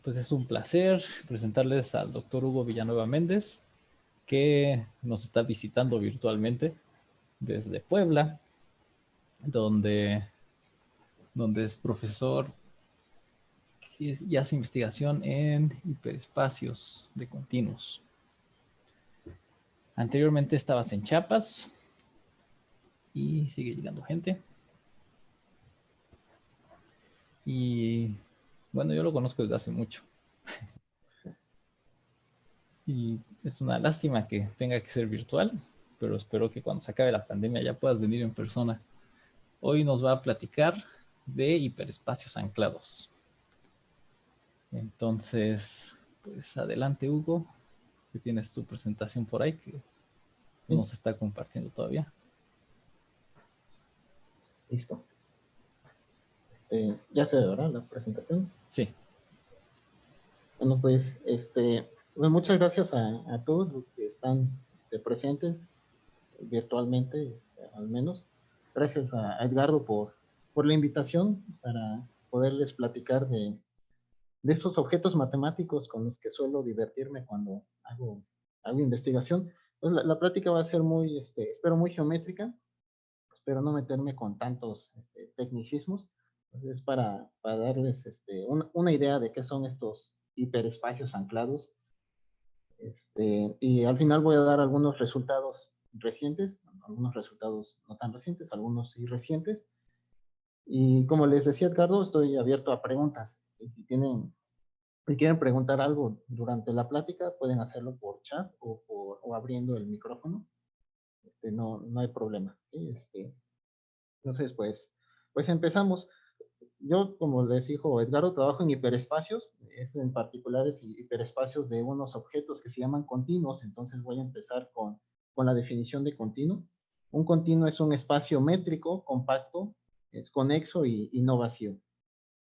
pues es un placer presentarles al doctor Hugo Villanueva Méndez, que nos está visitando virtualmente desde Puebla, donde es profesor y hace investigación en hiperespacios de continuos. Anteriormente estabas en Chiapas y sigue llegando gente. Y bueno, yo lo conozco desde hace mucho. Y es una lástima que tenga que ser virtual, pero espero que cuando se acabe la pandemia ya puedas venir en persona. Hoy nos va a platicar de hiperespacios anclados. Entonces, pues adelante, Hugo, que tienes tu presentación por ahí que no Sí, se está compartiendo todavía. listo. Ya se ve, ¿verdad? La presentación. Sí. Bueno, pues, pues muchas gracias a todos los que están presentes virtualmente, al menos. Gracias a Edgardo por la invitación para poderles platicar de esos objetos matemáticos con los que suelo divertirme cuando hago investigación. Pues la plática va a ser muy, espero muy geométrica. Espero no meterme con tantos tecnicismos. Entonces, para darles una idea de qué son estos hiperespacios anclados. Y al final voy a dar algunos resultados recientes, algunos resultados no tan recientes, algunos sí recientes. Y como les decía Edgardo, estoy abierto a preguntas. Y si quieren preguntar algo durante la plática, pueden hacerlo por chat o abriendo el micrófono. No hay problema. ¿Sí? Entonces, pues empezamos. Yo, como les dijo Edgardo, trabajo en hiperespacios, en particulares hiperespacios de unos objetos que se llaman continuos. Entonces voy a empezar con la definición de continuo. Un continuo es un espacio métrico, compacto, es conexo y no vacío.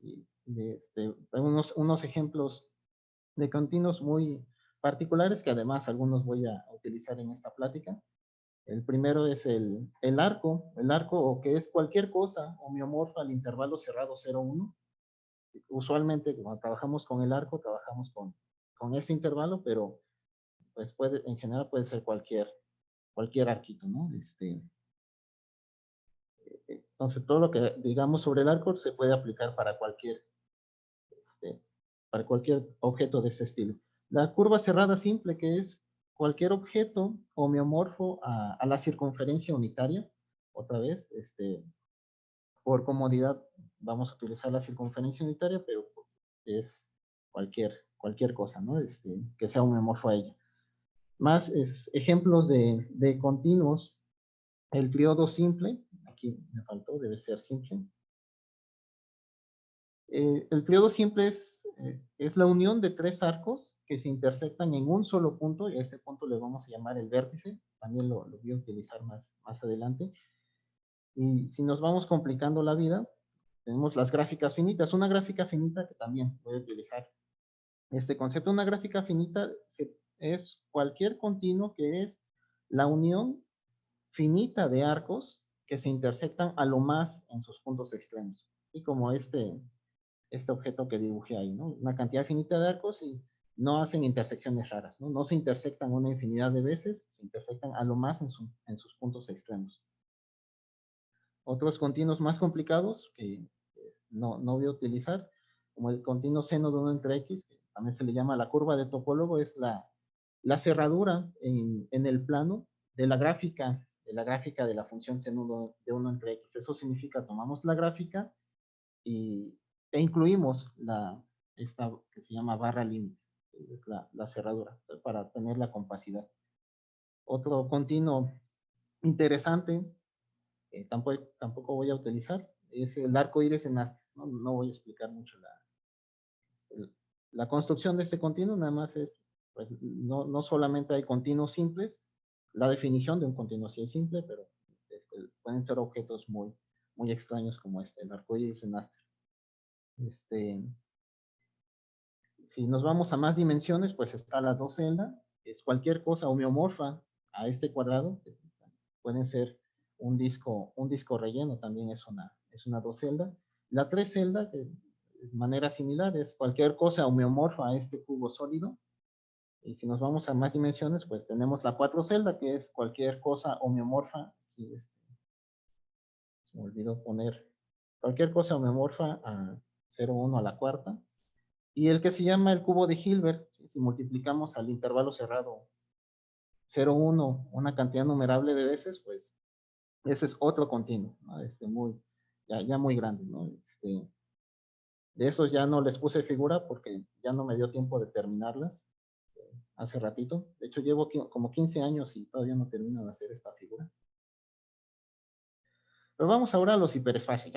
Hay unos ejemplos de continuos muy particulares que además algunos voy a utilizar en esta plática. El primero es el arco, o que es cualquier cosa homeomorfa al intervalo cerrado 0,1. Usualmente cuando trabajamos con el arco, trabajamos con ese intervalo, pero pues en general puede ser cualquier arquito, ¿no? Entonces todo lo que digamos sobre el arco se puede aplicar este, para cualquier objeto de este estilo. La curva cerrada simple, que es cualquier objeto homeomorfo a la circunferencia unitaria. Otra vez, por comodidad vamos a utilizar la circunferencia unitaria, pero es cualquier cosa, ¿no? Que sea homeomorfo a ella. Más ejemplos de continuos. El triodo simple, aquí me faltó, debe ser simple. El triodo simple es la unión de tres arcos que se intersectan en un solo punto, y a este punto le vamos a llamar el vértice. También lo voy a utilizar más adelante. Y si nos vamos complicando la vida, tenemos las gráficas finitas. Una gráfica finita que también voy a utilizar este concepto. Una gráfica finita es cualquier continuo que es la unión finita de arcos que se intersectan a lo más en sus puntos extremos. Y como este objeto que dibujé ahí, ¿no? Una cantidad finita de arcos y no hacen intersecciones raras, ¿no? No se intersectan una infinidad de veces, se intersectan a lo más en sus puntos extremos. Otros continuos más complicados que no voy a utilizar, como el continuo seno de 1 entre x, que también se le llama la curva de topólogo, es la cerradura en el plano de la gráfica de la función seno de 1 entre x. Eso significa, tomamos la gráfica e incluimos esta que se llama barra límite, es la cerradura, para tener la compacidad. Otro continuo interesante, tampoco voy a utilizar, es el arco iris en Astra. No voy a explicar mucho la construcción de este continuo, nada más es, pues, no solamente hay continuos simples, la definición de un continuo sí es simple, pero pueden ser objetos muy extraños como el arco iris en Astra. Si nos vamos a más dimensiones, pues está la docelda, es cualquier cosa homeomorfa a este cuadrado. Pueden ser un disco relleno, también es una docelda. La tres celda, que de manera similar, es cualquier cosa homeomorfa a este cubo sólido. Y si nos vamos a más dimensiones, pues tenemos la 4 celda, que es cualquier cosa homeomorfa. Aquí se me olvidó poner cualquier cosa homeomorfa a 0,1 a la cuarta. Y el que se llama el cubo de Hilbert, si multiplicamos al intervalo cerrado 0,1 una cantidad numerable de veces, pues ese es otro continuo, ¿no? Ya muy grande, ¿no? De esos ya no les puse figura porque ya no me dio tiempo de terminarlas hace ratito. De hecho, llevo como 15 años y todavía no termino de hacer esta figura. Pero vamos ahora a los hiperespacios.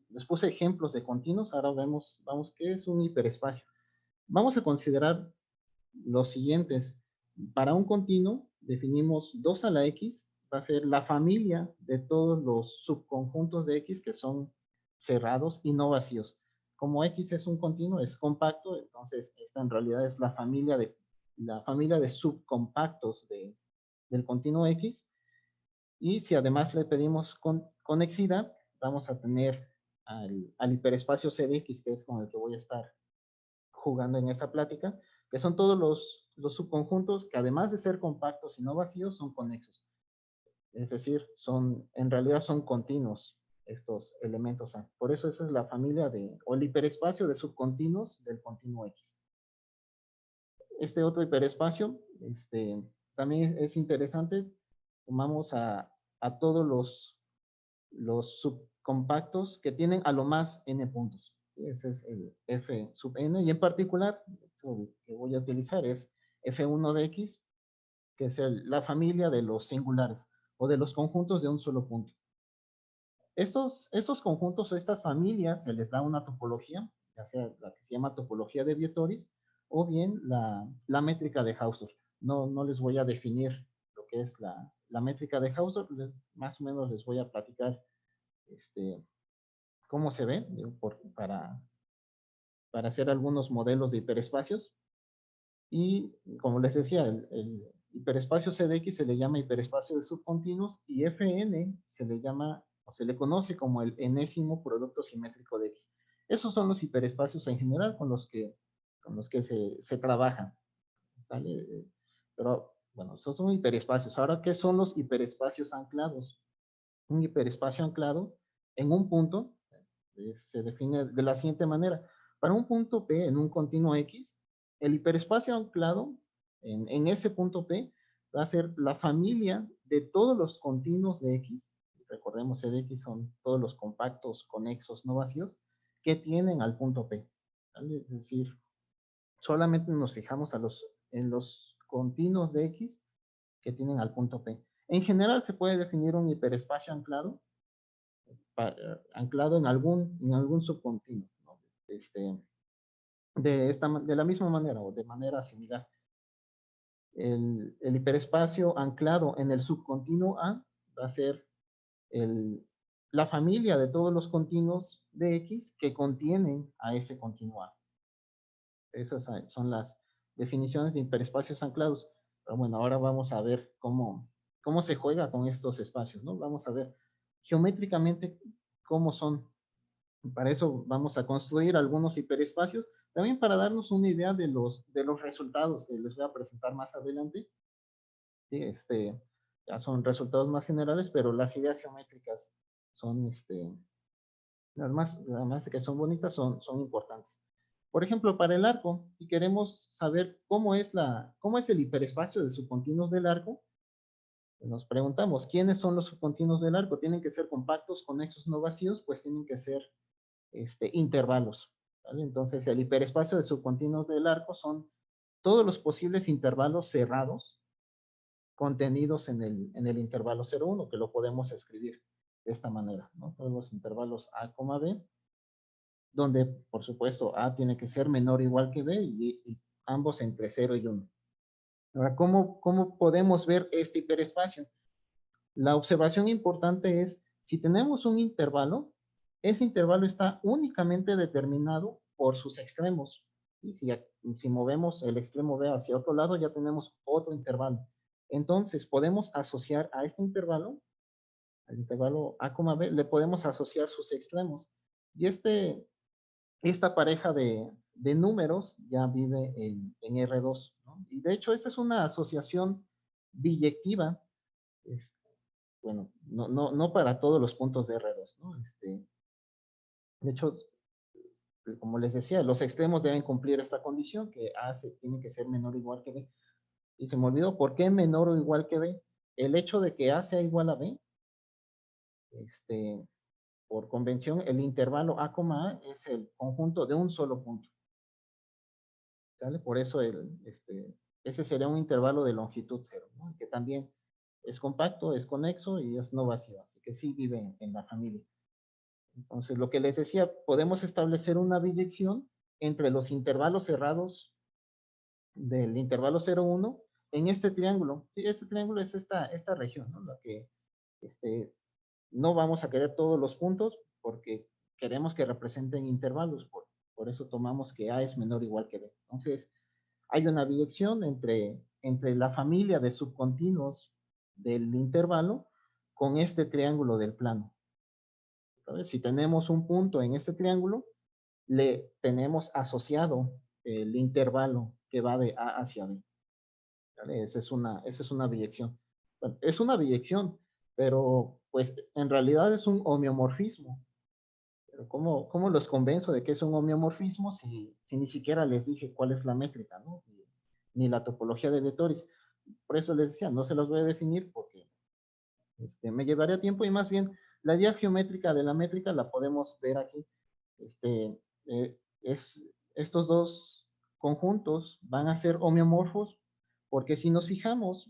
Les puse ejemplos de continuos. Ahora vamos qué es un hiperespacio. Vamos a considerar los siguientes. Para un continuo, definimos 2 a la x, va a ser la familia de todos los subconjuntos de x que son cerrados y no vacíos. Como x es un continuo, es compacto, entonces esta en realidad es la familia de subcompactos del continuo x. Y si además le pedimos conexidad, vamos a tener al hiperespacio C de X, que es con el que voy a estar jugando en esta plática, que son todos los subconjuntos que además de ser compactos y no vacíos, son conexos. Es decir, en realidad son continuos estos elementos A. Por eso esa es la familia o el hiperespacio de subcontinuos del continuo X. Este otro hiperespacio, también es interesante. Tomamos a todos los subcompactos que tienen a lo más n puntos. Ese es el f sub n, y en particular, el que voy a utilizar es f1 de x, que es la familia de los singulares, o de los conjuntos de un solo punto. Estos conjuntos o estas familias se les da una topología, ya sea la que se llama topología de Vietoris, o bien la métrica de Hausdorff. No les voy a definir lo que es la métrica de Hausdorff, más o menos les voy a platicar cómo se ve, para hacer algunos modelos de hiperespacios. Y como les decía, el hiperespacio CDX se le llama hiperespacio de subcontinuos, y Fn se le llama o se le conoce como el enésimo producto simétrico de X. Esos son los hiperespacios en general con los que se trabaja, ¿vale? Pero bueno, esos son hiperespacios. Ahora, ¿qué son los hiperespacios anclados? Un hiperespacio anclado en un punto se define de la siguiente manera. Para un punto P en un continuo X, el hiperespacio anclado en ese punto P va a ser la familia de todos los continuos de X. Recordemos, C de X son todos los compactos, conexos, no vacíos, que tienen al punto P. ¿Vale? Es decir, solamente nos fijamos en los continuos de X que tienen al punto P. En general se puede definir un hiperespacio anclado en algún subcontinuo, ¿no? De la misma manera o de manera similar. El hiperespacio anclado en el subcontinuo A va a ser la familia de todos los continuos de X que contienen a ese continuo A. Esas son las definiciones de hiperespacios anclados. Pero bueno, ahora vamos a ver cómo se juega con estos espacios, ¿no? Vamos a ver geométricamente cómo son. Para eso vamos a construir algunos hiperespacios, también para darnos una idea de los resultados que les voy a presentar más adelante. ¿Sí? Ya son resultados más generales, pero las ideas geométricas son, además de que son bonitas, son importantes. Por ejemplo, para el arco, si queremos saber cómo es el hiperespacio de subcontinuos del arco, nos preguntamos, ¿quiénes son los subcontinuos del arco? ¿Tienen que ser compactos, conexos, no vacíos? Pues tienen que ser intervalos, ¿vale? Entonces, el hiperespacio de subcontinuos del arco son todos los posibles intervalos cerrados contenidos en el intervalo 0,1, que lo podemos escribir de esta manera, ¿no? Todos los intervalos A, B, donde, por supuesto, A tiene que ser menor o igual que B y ambos entre 0 y 1. Ahora, ¿cómo podemos ver este hiperespacio? La observación importante es, si tenemos un intervalo, ese intervalo está únicamente determinado por sus extremos. Y si movemos el extremo B hacia otro lado, ya tenemos otro intervalo. Entonces, podemos asociar a este intervalo, al intervalo A, B, le podemos asociar sus extremos. Y esta pareja de números ya vive en R2, ¿no? Y de hecho, esta es una asociación biyectiva, este, bueno, no para todos los puntos de R2, ¿no? De hecho, como les decía, los extremos deben cumplir esta condición, que tiene que ser menor o igual que B. Y se me olvidó, ¿por qué menor o igual que B? El hecho de que A sea igual a B, este, por convención, el intervalo A, A es el conjunto de un solo punto. ¿Sale? Por eso ese sería un intervalo de longitud cero, ¿no? Que también es compacto, es conexo y es no vacío, así que sí vive en la familia. Entonces, lo que les decía, podemos establecer una biyección entre los intervalos cerrados del intervalo 0,1 en este triángulo. Sí, este triángulo es esta región, ¿no? La que este, no vamos a querer todos los puntos porque queremos que representen intervalos. Por eso tomamos que A es menor o igual que B. Entonces, hay una biyección entre la familia de subcontinuos del intervalo con este triángulo del plano. ¿Sabes? Si tenemos un punto en este triángulo, le tenemos asociado el intervalo que va de A hacia B. ¿Vale? Esa es una biyección. Bueno, es una biyección, pero pues en realidad es un homeomorfismo. Pero ¿cómo los convenzo de que es un homeomorfismo si ni siquiera les dije cuál es la métrica, ¿no? Ni la topología de vectores? Por eso les decía, no se los voy a definir porque me llevaría tiempo y más bien la idea geométrica de la métrica la podemos ver aquí. Este, Estos dos conjuntos van a ser homeomorfos porque si nos fijamos,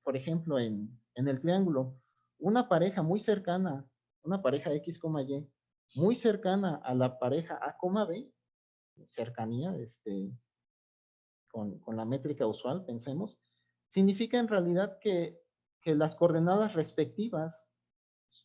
por ejemplo, en el triángulo, una pareja muy cercana, una pareja X, Y, muy cercana a la pareja A, B, cercanía, con la métrica usual, pensemos, significa en realidad que las coordenadas respectivas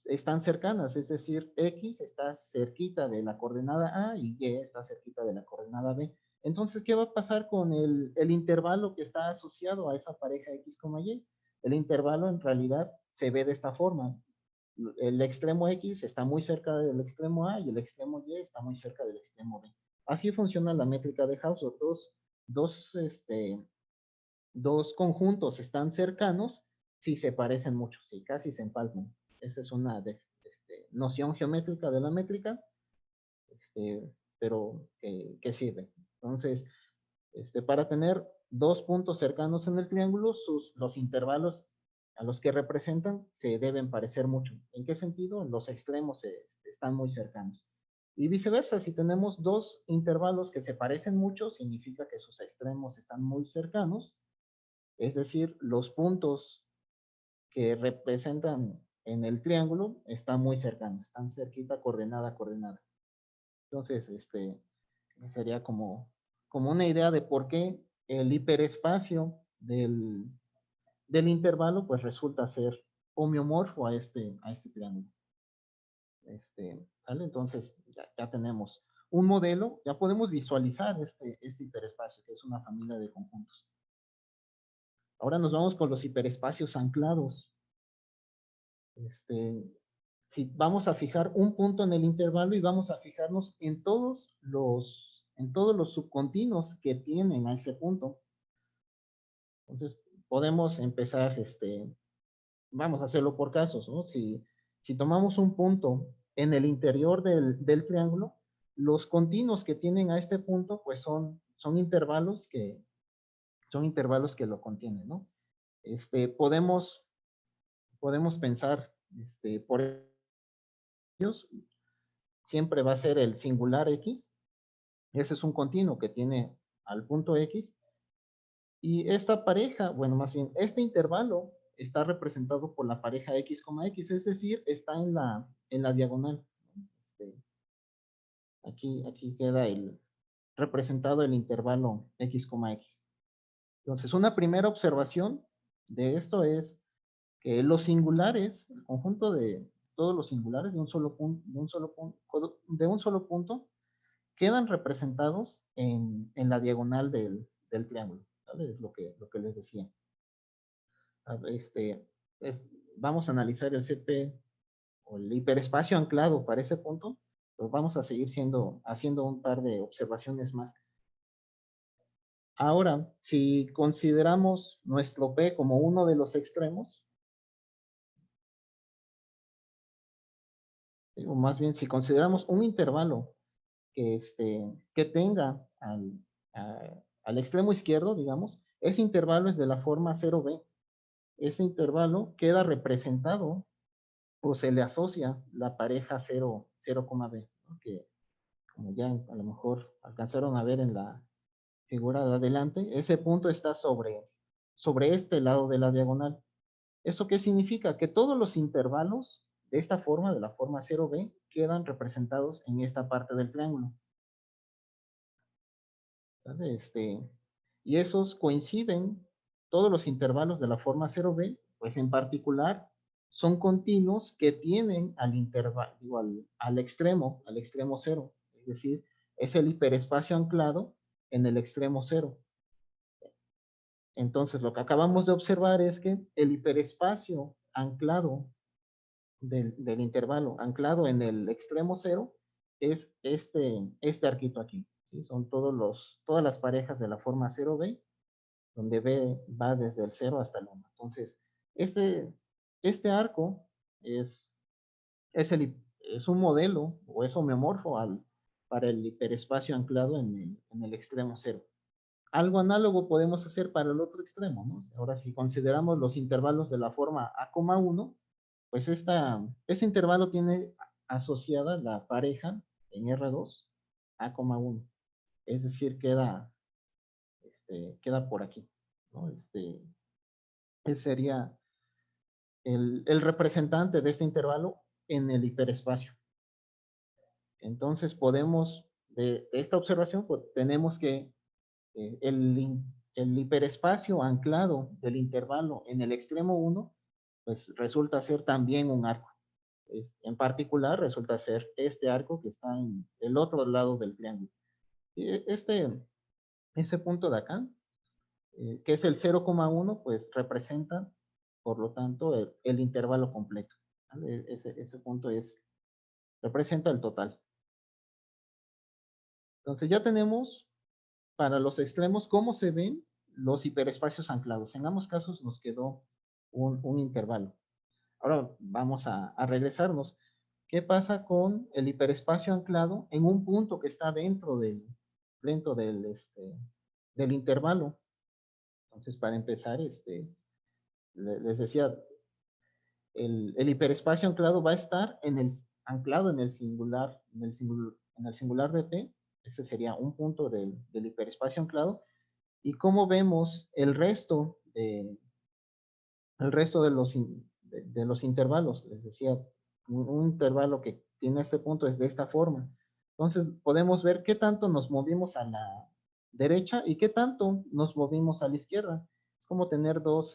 están cercanas, es decir, X está cerquita de la coordenada A y Y está cerquita de la coordenada B. Entonces, ¿qué va a pasar con el intervalo que está asociado a esa pareja X, Y? El intervalo en realidad se ve de esta forma. El extremo X está muy cerca del extremo A y el extremo Y está muy cerca del extremo B. Así funciona la métrica de Hausdorff. Dos, este, dos conjuntos están cercanos si se parecen mucho, si casi se empalman. Esa es una noción geométrica de la métrica, pero que sirve. Entonces, para tener dos puntos cercanos en el triángulo, los intervalos a los que representan se deben parecer mucho. ¿En qué sentido? Los extremos están muy cercanos. Y viceversa, si tenemos dos intervalos que se parecen mucho, significa que sus extremos están muy cercanos. Es decir, los puntos que representan en el triángulo están muy cercanos, están cerquita, coordenada a coordenada. Entonces, sería como una idea de por qué el hiperespacio del intervalo pues resulta ser homeomorfo a este triángulo. ¿Vale? Entonces, ya tenemos un modelo, ya podemos visualizar este hiperespacio, que es una familia de conjuntos. Ahora nos vamos con los hiperespacios anclados. Si vamos a fijar un punto en el intervalo y vamos a fijarnos en todos los subcontinuos que tienen a ese punto. Entonces, podemos empezar, vamos a hacerlo por casos, ¿no? Si tomamos un punto en el interior del triángulo, los continuos que tienen a este punto, pues son intervalos que lo contienen, ¿no? Podemos pensar, por ellos, siempre va a ser el singular X. Ese es un continuo que tiene al punto X. Y esta pareja, bueno, más bien, este intervalo está representado por la pareja X, X, es decir, está en la diagonal. Aquí queda representado el intervalo X, X. Entonces, una primera observación de esto es que los singulares, el conjunto de todos los singulares de un solo punto, quedan representados en la diagonal del triángulo. ¿Vale? Es lo que les decía. Vamos a analizar el CP o el hiperespacio anclado para ese punto. Pues vamos a seguir haciendo un par de observaciones más. Ahora, si consideramos nuestro P como uno de los extremos, o más bien si consideramos un intervalo que tenga al extremo izquierdo, digamos, ese intervalo es de la forma 0b. Ese intervalo queda representado o se le asocia la pareja 0, 0,b, ¿no? Que como ya a lo mejor alcanzaron a ver en la figura de adelante, ese punto está sobre este lado de la diagonal. ¿Eso qué significa? Que todos los intervalos de esta forma, de la forma 0b, quedan representados en esta parte del triángulo. Y esos coinciden, todos los intervalos de la forma 0b, pues en particular son continuos que tienen al intervalo, al extremo 0. Es decir, es el hiperespacio anclado en el extremo 0. Entonces, lo que acabamos de observar es que el hiperespacio anclado del intervalo, anclado en el extremo 0, es este arquito aquí. ¿Sí? Son todas las parejas de la forma 0b, donde B va desde el 0 hasta el 1. Entonces, este arco es, es un modelo o es homeomorfo para el hiperespacio anclado en el extremo 0. Algo análogo podemos hacer para el otro extremo, ¿no? Ahora, si consideramos los intervalos de la forma A,1, pues este intervalo tiene asociada la pareja en R2, A,1. Es decir, queda por aquí, ¿no? Ese sería el representante de este intervalo en el hiperespacio. Entonces podemos, de esta observación, pues, tenemos que el hiperespacio anclado del intervalo en el extremo 1, pues resulta ser también un arco. En particular, resulta ser este arco que está en el otro lado del triángulo. Este punto de acá, que es el 0,1, pues representa, por lo tanto, el intervalo completo. ¿Vale? Ese punto representa el total. Entonces ya tenemos para los extremos cómo se ven los hiperespacios anclados. En ambos casos nos quedó un intervalo. Ahora vamos a regresarnos. ¿Qué pasa con el hiperespacio anclado en un punto que está dentro del intervalo? Entonces, para empezar, les decía, el hiperespacio anclado va a estar anclado en el singular de P. Ese sería un punto del hiperespacio anclado. Y cómo vemos el resto de los intervalos. Les decía, un intervalo que tiene este punto es de esta forma. Entonces, podemos ver qué tanto nos movimos a la derecha y qué tanto nos movimos a la izquierda. Es como tener dos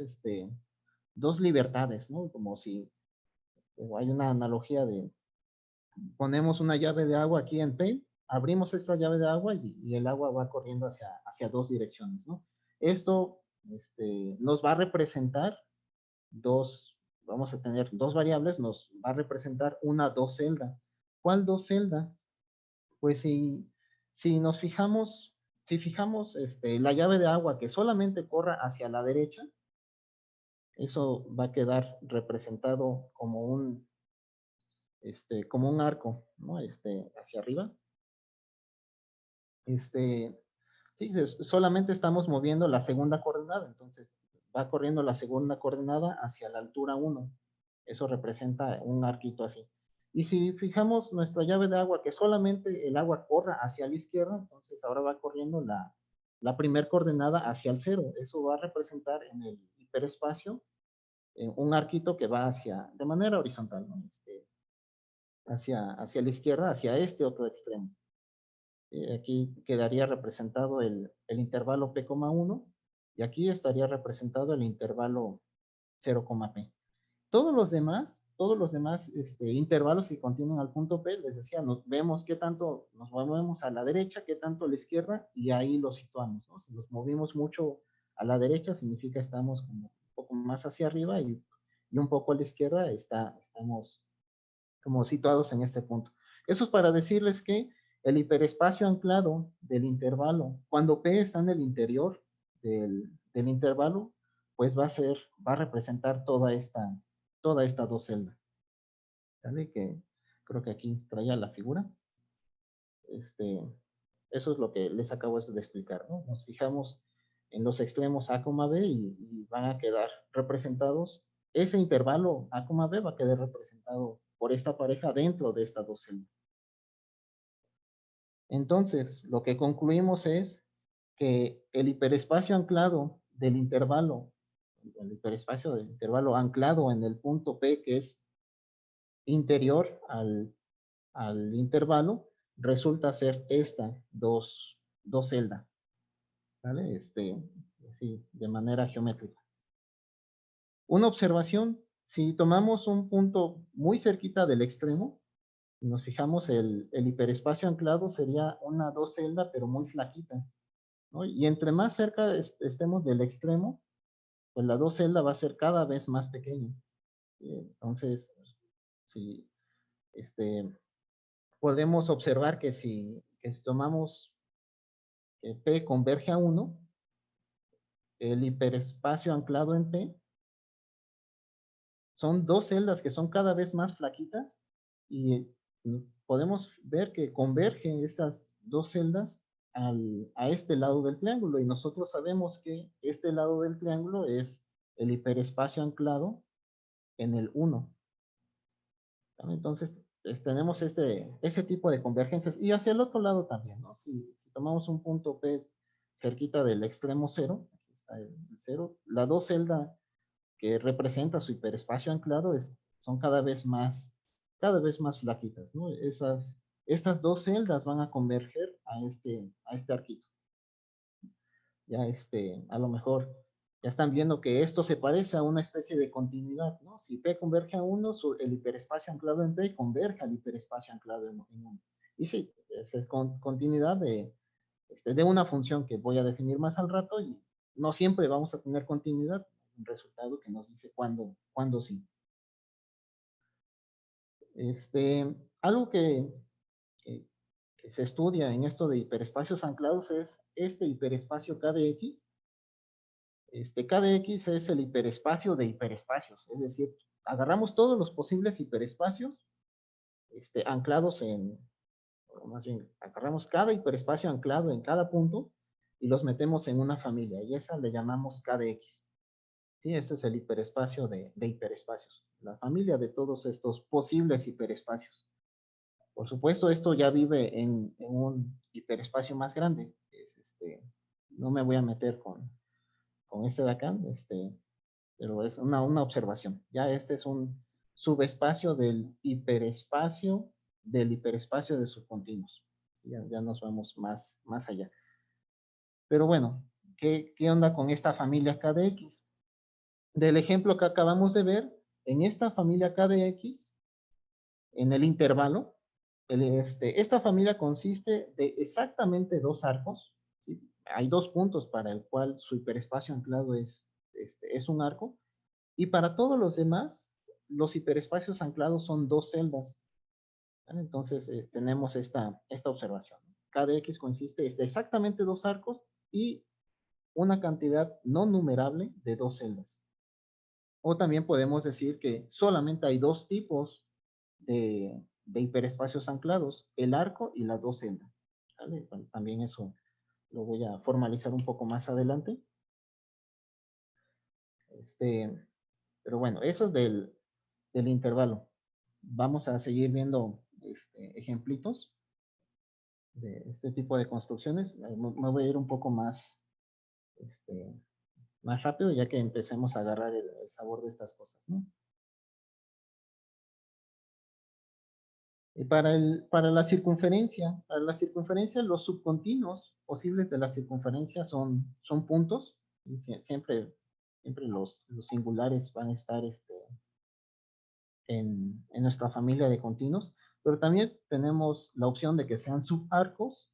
libertades, ¿no? Como si hay una analogía de, ponemos una llave de agua aquí en P, abrimos esta llave de agua y el agua va corriendo hacia dos direcciones, ¿no? Esto nos va a representar vamos a tener dos variables, nos va a representar una dos-celda. ¿Cuál dos-celda? Pues si nos fijamos, si fijamos la llave de agua que solamente corra hacia la derecha, eso va a quedar representado como un arco, ¿no? Hacia arriba. Sí, solamente estamos moviendo la segunda coordenada, entonces va corriendo la segunda coordenada hacia la altura 1. Eso representa un arquito así. Y si fijamos nuestra llave de agua, que solamente el agua corra hacia la izquierda, entonces ahora va corriendo la primer coordenada hacia el 0. Eso va a representar en el hiperespacio un arquito que va de manera horizontal, ¿no? Hacia la izquierda, hacia este otro extremo. Aquí quedaría representado el intervalo P,1 y aquí estaría representado el intervalo 0,P. Todos los demás intervalos que contienen al punto P, les decía, vemos qué tanto nos movemos a la derecha, qué tanto a la izquierda y ahí lo situamos, ¿no? Si nos movimos mucho a la derecha, significa estamos como un poco más hacia arriba y un poco a la izquierda estamos como situados en este punto. Eso es para decirles que el hiperespacio anclado del intervalo, cuando P está en el interior del intervalo, pues va a representar toda esta dos celdas. ¿Vale? Que creo que aquí traía la figura. Eso es lo que les acabo de explicar, ¿no? Nos fijamos en los extremos A, B y van a quedar representados, ese intervalo A, B va a quedar representado por esta pareja dentro de estas dos celdas. Entonces, lo que concluimos es que el hiperespacio anclado del intervalo, el hiperespacio del intervalo anclado en el punto P, que es interior al intervalo, resulta ser esta dos celdas, ¿vale? Así, de manera geométrica. Una observación, si tomamos un punto muy cerquita del extremo, y nos fijamos, el hiperespacio anclado sería una dos celda, pero muy flaquita, ¿no? Y entre más cerca estemos del extremo, pues la dos celda va a ser cada vez más pequeña. Entonces, si podemos observar que si tomamos P converge a 1, el hiperespacio anclado en P son dos celdas que son cada vez más flaquitas y podemos ver que convergen estas dos celdas a este lado del triángulo y nosotros sabemos que este lado del triángulo es el hiperespacio anclado en el 1. Entonces, tenemos ese tipo de convergencias y hacia el otro lado también, ¿no? Si tomamos un punto P cerquita del extremo 0, aquí está el 0, la dos celda que representa su hiperespacio anclado son cada vez más flaquitas, ¿no? Estas dos celdas van a converger a este arquito. Ya a lo mejor ya están viendo que esto se parece a una especie de continuidad, ¿no? Si P converge a 1, el hiperespacio anclado en P converge al hiperespacio anclado en 1. Y sí, es continuidad de una función que voy a definir más al rato y no siempre vamos a tener continuidad, un resultado que nos dice cuándo sí. Algo que, que se estudia en esto de hiperespacios anclados es este hiperespacio K de X. K de X es el hiperespacio de hiperespacios, es decir, agarramos todos los posibles hiperespacios anclados o más bien, agarramos cada hiperespacio anclado en cada punto y los metemos en una familia y esa le llamamos K de X. Sí, este es el hiperespacio de hiperespacios, la familia de todos estos posibles hiperespacios. Por supuesto, esto ya vive en un hiperespacio más grande. No me voy a meter con este de acá, pero es una observación. Ya este es un subespacio del hiperespacio de subcontinuos. Ya nos vamos más allá. Pero bueno, ¿qué onda con esta familia K de X? Del ejemplo que acabamos de ver, en esta familia K de X, en el intervalo, esta familia consiste de exactamente dos arcos. ¿Sí? Hay dos puntos para el cual su hiperespacio anclado es un arco. Y para todos los demás, los hiperespacios anclados son dos celdas. ¿Vale? Entonces, tenemos esta observación. K de X consiste de exactamente dos arcos y una cantidad no numerable de dos celdas. O también podemos decir que solamente hay dos tipos de hiperespacios anclados, el arco y la dos celdas. ¿Vale? También eso lo voy a formalizar un poco más adelante. Pero bueno, eso es del intervalo. Vamos a seguir viendo ejemplitos de este tipo de construcciones. Me voy a ir un poco más rápido ya que empecemos a agarrar el sabor de estas cosas, ¿no? Y para la circunferencia, los subcontinuos posibles de la circunferencia son puntos. Y siempre los singulares van a estar en nuestra familia de continuos, pero también tenemos la opción de que sean subarcos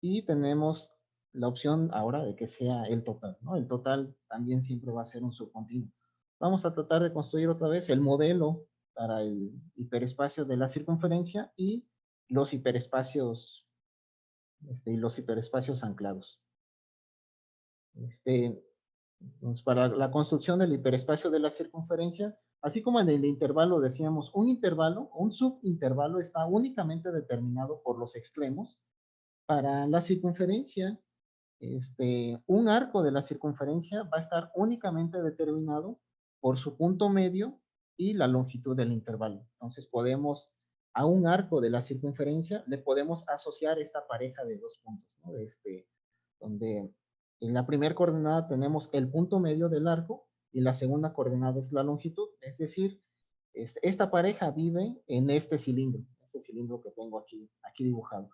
y tenemos la opción ahora de que sea el total, ¿no? El total también siempre va a ser un subcontinuo. Vamos a tratar de construir otra vez el modelo para el hiperespacio de la circunferencia y los hiperespacios y los hiperespacios anclados. Entonces, para la construcción del hiperespacio de la circunferencia, así como en el intervalo decíamos, un intervalo, un subintervalo está únicamente determinado por los extremos. Para la circunferencia, un arco de la circunferencia va a estar únicamente determinado por su punto medio y la longitud del intervalo. Entonces podemos, a un arco de la circunferencia, le podemos asociar esta pareja de dos puntos, ¿no? Donde en la primera coordenada tenemos el punto medio del arco y la segunda coordenada es la longitud. Es decir, esta pareja vive en este cilindro que tengo aquí dibujado.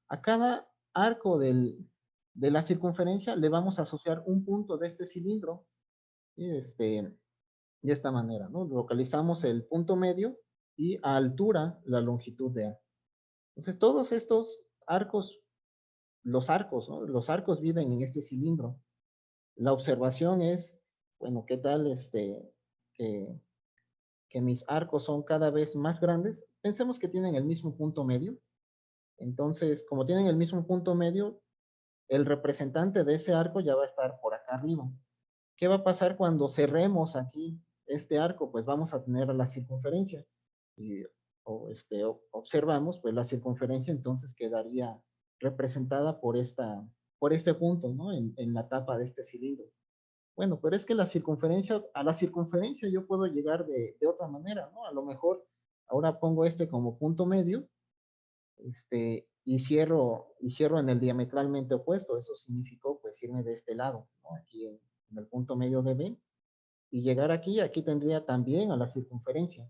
A cada arco de la circunferencia le vamos a asociar un punto de este cilindro, ¿sí? De esta manera, ¿no? Localizamos el punto medio y a altura la longitud de A. Entonces, todos estos arcos, los arcos, ¿no? Los arcos viven en este cilindro. La observación es, bueno, ¿qué tal que, que mis arcos son cada vez más grandes? Pensemos que tienen el mismo punto medio. Entonces, como tienen el mismo punto medio, el representante de ese arco ya va a estar por acá arriba. ¿Qué va a pasar cuando cerremos aquí este arco? Pues vamos a tener la circunferencia. Y observamos, pues la circunferencia entonces quedaría representada por este punto, ¿no? En la tapa de este cilindro. Bueno, pero es que a la circunferencia yo puedo llegar de otra manera, ¿no? A lo mejor ahora pongo como punto medio, y cierro en el diametralmente opuesto. Eso significó pues irme de este lado, ¿no? Aquí en el punto medio de B, y llegar aquí tendría también a la circunferencia.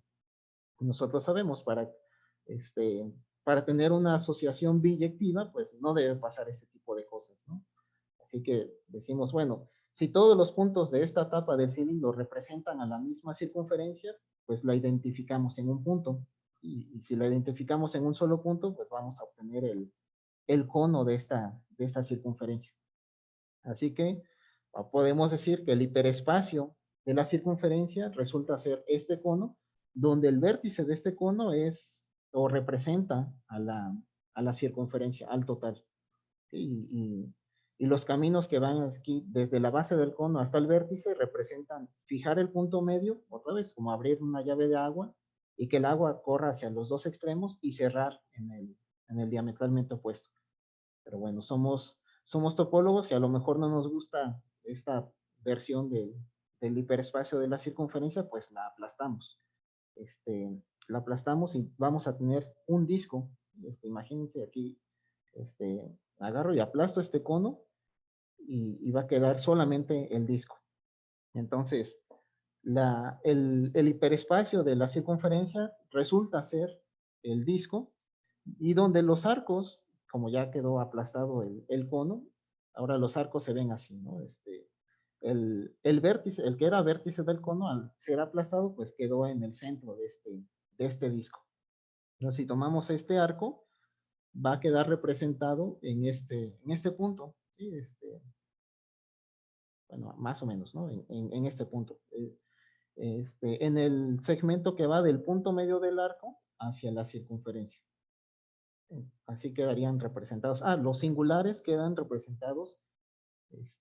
Nosotros sabemos, para tener una asociación biyectiva, pues no debe pasar ese tipo de cosas, ¿no? Así que decimos, bueno, si todos los puntos de esta tapa del cilindro representan a la misma circunferencia, pues la identificamos en un punto. Y si la identificamos en un solo punto, pues vamos a obtener el cono de esta circunferencia. Así que podemos decir que el hiperespacio de la circunferencia resulta ser este cono, donde el vértice de este cono es o representa a la circunferencia, al total. Y los caminos que van aquí desde la base del cono hasta el vértice representan fijar el punto medio, otra vez como abrir una llave de agua y que el agua corra hacia los dos extremos y cerrar en el diametralmente opuesto. Pero bueno, somos topólogos y a lo mejor no nos gusta esta versión del hiperespacio de la circunferencia, pues la aplastamos. La aplastamos y vamos a tener un disco. Imagínense aquí, agarro y aplasto este cono y va a quedar solamente el disco. Entonces, el hiperespacio de la circunferencia resulta ser el disco, y donde los arcos, como ya quedó aplastado el cono, ahora los arcos se ven así, ¿no? El vértice, el que era vértice del cono, al ser aplastado, pues quedó en el centro de este disco. Entonces, si tomamos este arco, va a quedar representado en este punto, ¿sí? Bueno, más o menos, ¿no? En este punto. En el segmento que va del punto medio del arco hacia la circunferencia. Así quedarían representados. Los singulares quedan representados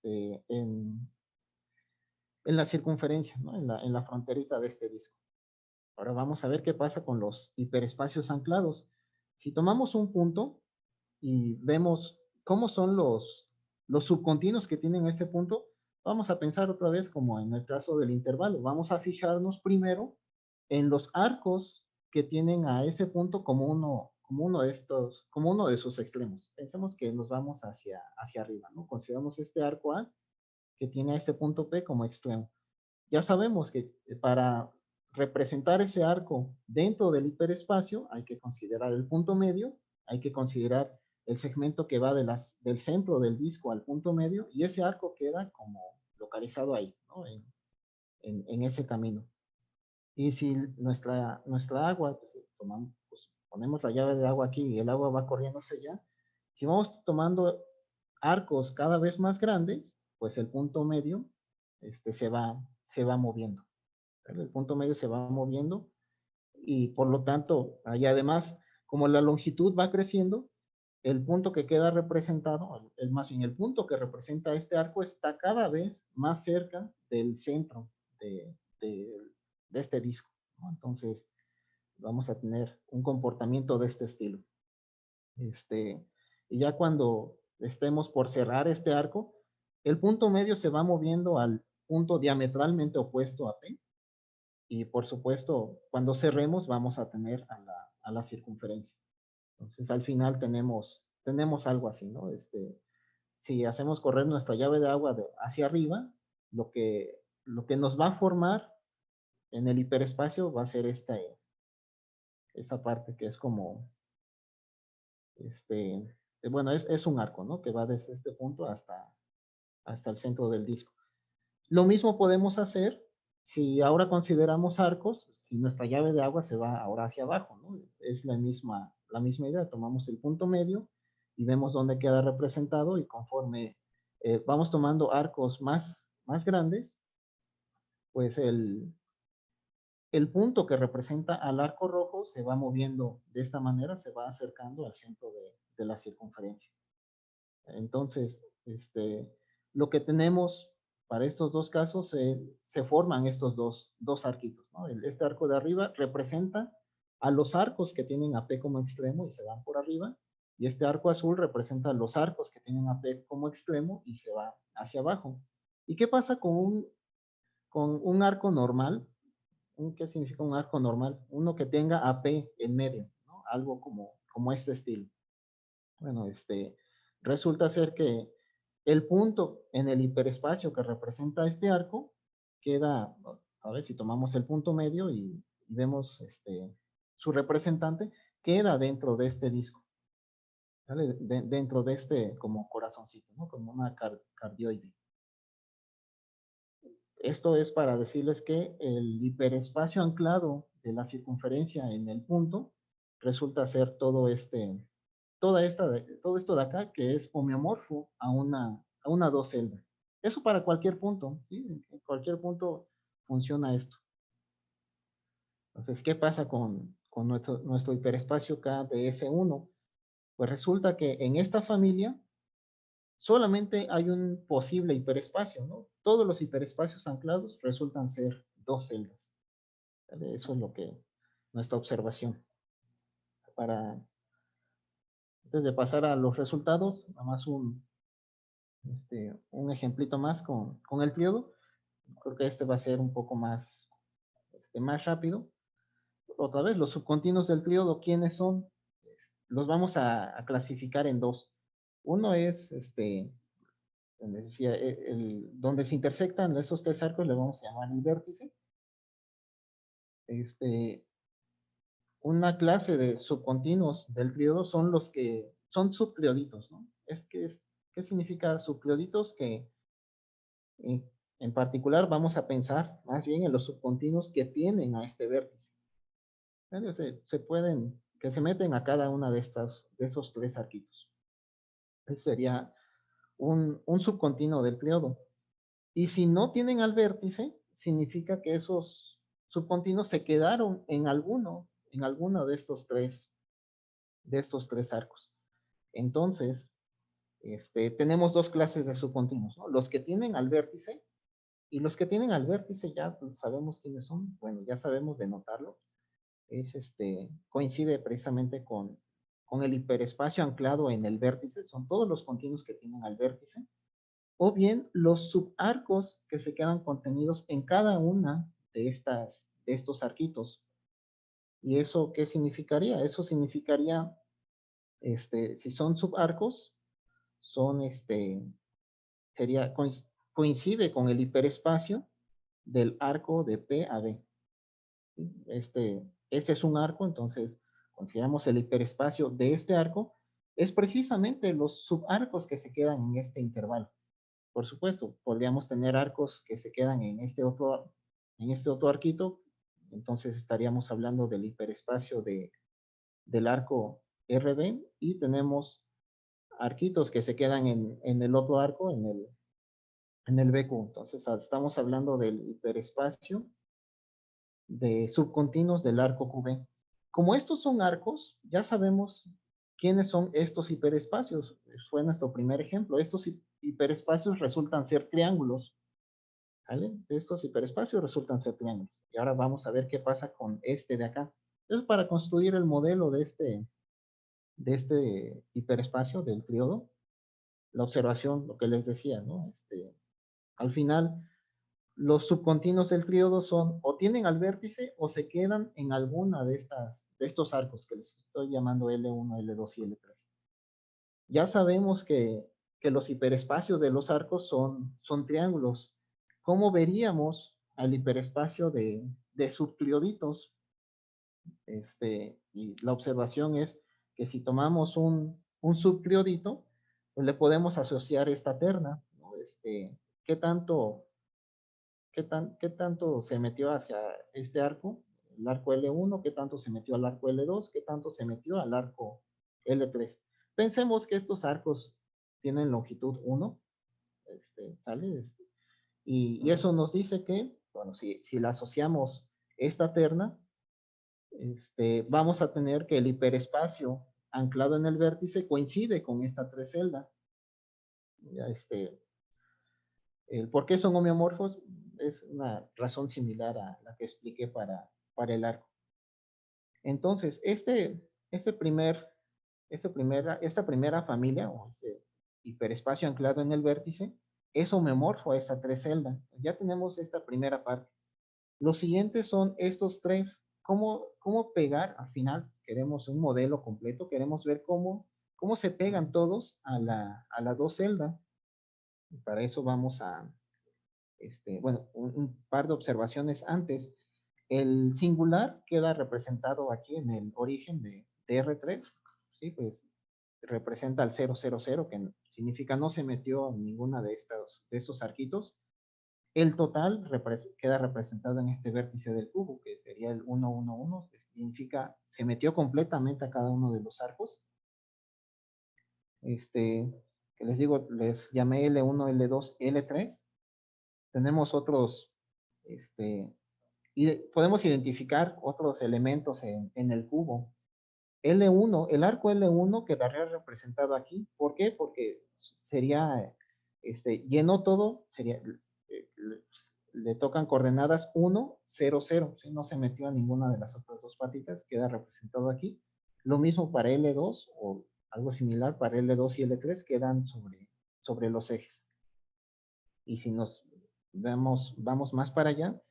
en la circunferencia, ¿no? En la fronterita de este disco. Ahora vamos a ver qué pasa con los hiperespacios anclados. Si tomamos un punto y vemos cómo son los subcontinuos que tienen este punto, vamos a pensar otra vez como en el caso del intervalo. Vamos a fijarnos primero en los arcos que tienen a ese punto como uno de sus extremos. Pensemos que nos vamos hacia arriba, ¿no? Consideramos este arco A que tiene a este punto P como extremo. Ya sabemos que para representar ese arco dentro del hiperespacio hay que considerar el punto medio, hay que considerar el segmento que va del centro del disco al punto medio, y ese arco queda como localizado ahí, ¿no? En ese camino. Y si nuestra agua, pues ponemos la llave de agua aquí y el agua va corriendo hacia allá, si vamos tomando arcos cada vez más grandes, pues el punto medio se va moviendo. El punto medio se va moviendo y por lo tanto, ahí además, como la longitud va creciendo, el punto que queda representado, más bien el punto que representa este arco está cada vez más cerca del centro de, de, de este disco, ¿no? Entonces vamos a tener un comportamiento de este estilo. Y ya cuando estemos por cerrar este arco, el punto medio se va moviendo al punto diametralmente opuesto a P, y por supuesto, cuando cerremos vamos a tener a la circunferencia. Entonces, al final tenemos algo así, ¿no? Si hacemos correr nuestra llave de agua hacia arriba, lo que nos va a formar en el hiperespacio va a ser esta parte que es como, este, bueno, es un arco, ¿no? Que va desde este punto hasta el centro del disco. Lo mismo podemos hacer si ahora consideramos arcos, si nuestra llave de agua se va ahora hacia abajo, ¿no? Es la misma idea, tomamos el punto medio y vemos dónde queda representado, y conforme vamos tomando arcos más grandes, pues el punto que representa al arco rojo se va moviendo de esta manera, se va acercando al centro de la circunferencia. Entonces, lo que tenemos para estos dos casos, se forman estos dos arquitos, ¿no? Este arco de arriba representa a los arcos que tienen a P como extremo y se van por arriba, y este arco azul representa a los arcos que tienen a P como extremo y se va hacia abajo. ¿Y qué pasa con un arco normal? ¿Qué significa un arco normal? Uno que tenga a P en medio, ¿no? Algo como este estilo. Bueno, resulta ser que el punto en el hiperespacio que representa este arco queda, a ver si tomamos el punto medio y vemos su representante, queda dentro de este disco, ¿vale? Dentro de este como corazoncito, ¿no? Como una cardioide. Esto es para decirles que el hiperespacio anclado de la circunferencia en el punto resulta ser todo esto de acá, que es homeomorfo a una dos-celda. Eso para cualquier punto, ¿sí? En cualquier punto funciona esto. Entonces, ¿qué pasa con nuestro hiperespacio K de S1? Pues resulta que en esta familia solamente hay un posible hiperespacio, ¿no? Todos los hiperespacios anclados resultan ser dos celdas. ¿Vale? Eso es nuestra observación. Antes de pasar a los resultados, nada más un ejemplito más con el triodo. Creo que este va a ser un poco más rápido. Otra vez, los subcontinuos del triodo, ¿quiénes son? Los vamos a clasificar en dos. Uno es, donde decía, donde se intersectan esos tres arcos, le vamos a llamar el vértice. Una clase de subcontinuos del triodo son los que son subtrioditos, ¿no? ¿Qué significa subtrioditos? Que en particular vamos a pensar más bien en los subcontinuos que tienen a este vértice. Que se meten a cada una de esos tres arquitos. Ese sería un subcontinuo del triodo. Y si no tienen al vértice, significa que esos subcontinuos se quedaron en alguno de estos tres arcos. Entonces, tenemos dos clases de subcontinuos, ¿no? Los que tienen al vértice, y los que tienen al vértice ya sabemos quiénes son. Bueno, ya sabemos denotarlo. Coincide precisamente con el hiperespacio anclado en el vértice. Son todos los continuos que tienen al vértice. O bien los subarcos que se quedan contenidos en cada una de estos arquitos. ¿Y eso qué significaría? Eso significaría, si son subarcos, coincide con el hiperespacio del arco de P a B. Este es un arco, entonces consideramos el hiperespacio de este arco, es precisamente los subarcos que se quedan en este intervalo. Por supuesto, podríamos tener arcos que se quedan en este otro arquito, entonces estaríamos hablando del hiperespacio del arco RB, y tenemos arquitos que se quedan en el otro arco, en el BQ. Entonces estamos hablando del hiperespacio de subcontinuos del arco QB. Como estos son arcos, ya sabemos quiénes son estos hiperespacios. Fue nuestro primer ejemplo. Estos hiperespacios resultan ser triángulos. ¿Vale? Estos hiperespacios resultan ser triángulos. Y ahora vamos a ver qué pasa con este de acá. Entonces, para construir el modelo de este hiperespacio del triodo, la observación, lo que les decía, ¿no? Al final, los subcontinuos del triodo son o tienen al vértice o se quedan en alguna de estos arcos que les estoy llamando L1, L2 y L3. Ya sabemos que los hiperespacios de los arcos son triángulos. ¿Cómo veríamos al hiperespacio de subtrioditos? Y la observación es que si tomamos un subtriodito, pues le podemos asociar esta terna, ¿no? ¿Qué tanto, qué tanto se metió hacia este arco, el arco L1, qué tanto se metió al arco L2, qué tanto se metió al arco L3? Pensemos que estos arcos tienen longitud 1, ¿sale? Y eso nos dice que, bueno, si la asociamos esta terna, vamos a tener que el hiperespacio anclado en el vértice coincide con esta tres celda. Ya, el por qué son homeomorfos es una razón similar a la que expliqué para el arco. Entonces, esta primera familia, o este hiperespacio anclado en el vértice, es homeomorfo a esta tres celda. Ya tenemos esta primera parte. Los siguientes son estos tres. ¿Cómo pegar? Al final queremos un modelo completo, queremos ver cómo se pegan todos a la dos celda. Y para eso vamos a, bueno, un par de observaciones antes. El singular queda representado aquí en el origen de R3, ¿sí? Pues representa al 000, que significa no se metió en ninguna de estos arquitos. El total queda representado en este vértice del cubo, que sería el 1, 1, 1, que significa se metió completamente a cada uno de los arcos. Que les digo, les llamé L1, L2, L3. Tenemos otros, y podemos identificar otros elementos en el cubo. L1, el arco L1 quedaría representado aquí. ¿Por qué? Porque sería, llenó todo, sería, le tocan coordenadas 1, 0, 0. Si no se metió a ninguna de las otras dos patitas, queda representado aquí. Lo mismo para L2 o algo similar para L2 y L3 quedan sobre los ejes. Y si nos vamos más para allá,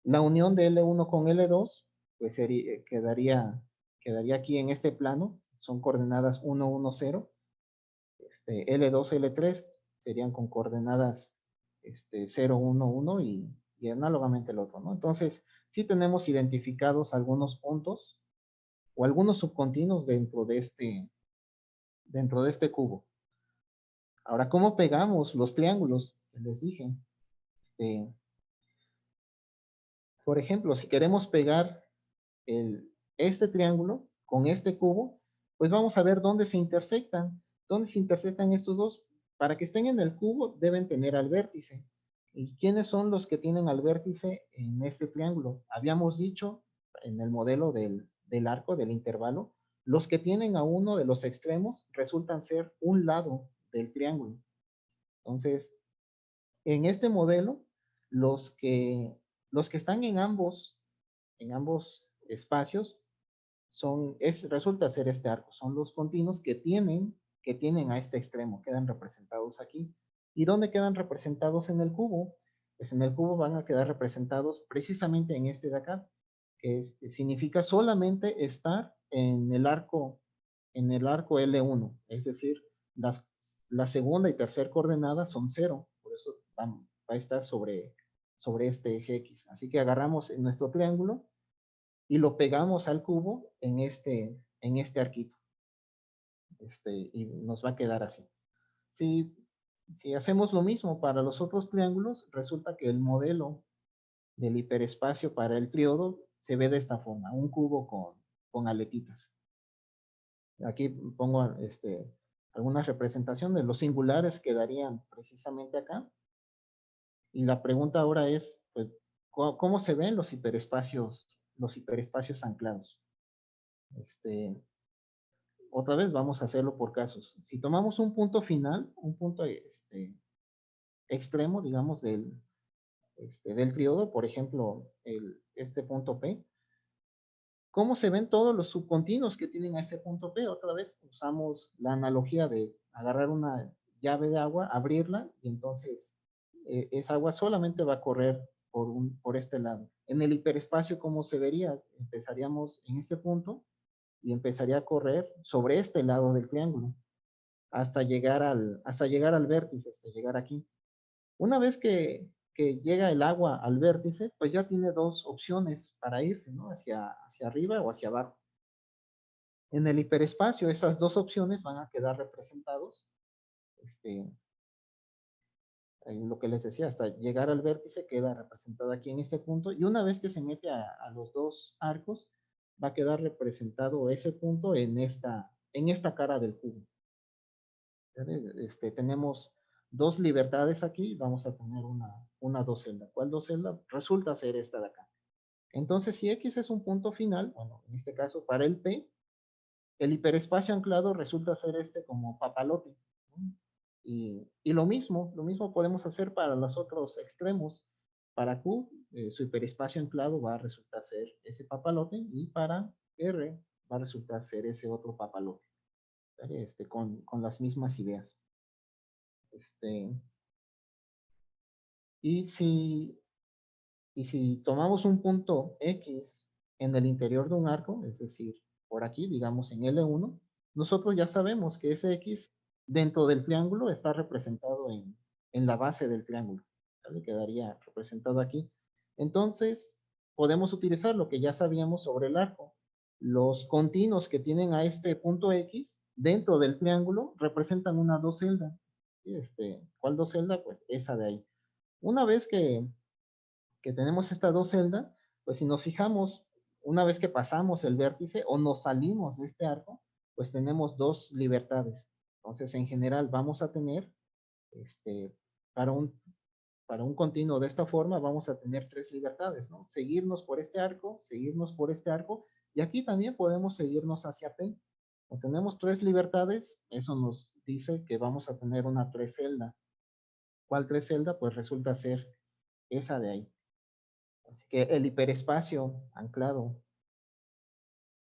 la unión de L1 con L2, pues quedaría aquí en este plano, son coordenadas 1, 1, 0. L2, L3 serían con coordenadas 0, 1, 1 y análogamente el otro, ¿no? Entonces, sí tenemos identificados algunos puntos o algunos subcontinuos dentro de este cubo. Ahora, ¿cómo pegamos los triángulos? Les dije. Este, por ejemplo, si queremos pegar este triángulo con este cubo, pues vamos a ver dónde se intersectan. ¿Dónde se intersectan estos dos? Para que estén en el cubo deben tener al vértice. ¿Y quiénes son los que tienen al vértice en este triángulo? Habíamos dicho en el modelo del arco, del intervalo, los que tienen a uno de los extremos resultan ser un lado del triángulo. Entonces, en este modelo, los que, los que están en ambos espacios resulta ser este arco, son los continuos que tienen a este extremo, quedan representados aquí. ¿Y dónde quedan representados en el cubo? Pues en el cubo van a quedar representados precisamente en este de acá, que significa solamente estar en el arco L1, es decir, la segunda y tercera coordenada son 0, por eso va a estar sobre este eje X. Así que agarramos nuestro triángulo y lo pegamos al cubo en este arquito. Y nos va a quedar así. Si, si hacemos lo mismo para los otros triángulos, resulta que el modelo del hiperespacio para el triodo se ve de esta forma, un cubo con aletitas. Aquí pongo algunas representaciones. Los singulares quedarían precisamente acá. Y la pregunta ahora es, pues, ¿cómo se ven los hiperespacios anclados? Este, otra vez vamos a hacerlo por casos. Si tomamos un punto final, un punto extremo, digamos, del triodo, por ejemplo, este punto P, ¿cómo se ven todos los subcontinuos que tienen a ese punto P? Otra vez usamos la analogía de agarrar una llave de agua, abrirla, y entonces esa agua solamente va a correr por este lado. En el hiperespacio, ¿cómo se vería? Empezaríamos en este punto y empezaría a correr sobre este lado del triángulo hasta llegar al vértice, hasta llegar aquí. Una vez que llega el agua al vértice, pues ya tiene dos opciones para irse, ¿no? Hacia arriba o hacia abajo. En el hiperespacio, esas dos opciones van a quedar representados, este, en lo que les decía, hasta llegar al vértice queda representado aquí en este punto, y una vez que se mete a los dos arcos, va a quedar representado ese punto en esta cara del cubo. Tenemos dos libertades aquí, vamos a tener una docelda. ¿Cuál docelda? Resulta ser esta de acá. Entonces, si X es un punto final, bueno, en este caso para el P, el hiperespacio anclado resulta ser este como papalote, ¿no? Y lo mismo podemos hacer para los otros extremos. Para Q, su hiperespacio anclado va a resultar ser ese papalote, y para R va a resultar ser ese otro papalote, ¿vale? Con las mismas ideas. Este, y si, y si tomamos un punto X en el interior de un arco, es decir, por aquí, digamos en L1, nosotros ya sabemos que ese X dentro del triángulo está representado en la base del triángulo, ¿vale? Quedaría representado aquí. Entonces, podemos utilizar lo que ya sabíamos sobre el arco. Los continuos que tienen a este punto X dentro del triángulo representan una docelda. ¿Sí? ¿Cuál docelda? Pues esa de ahí. Una vez que tenemos esta docelda, pues si nos fijamos, una vez que pasamos el vértice o nos salimos de este arco, pues tenemos dos libertades. Entonces, en general, vamos a tener, este, para un, para un continuo de esta forma, vamos a tener tres libertades, ¿no? Seguirnos por este arco, y aquí también podemos seguirnos hacia P. Como tenemos tres libertades, eso nos dice que vamos a tener una tres celda. ¿Cuál tres celda? Pues resulta ser esa de ahí. Así que el hiperespacio anclado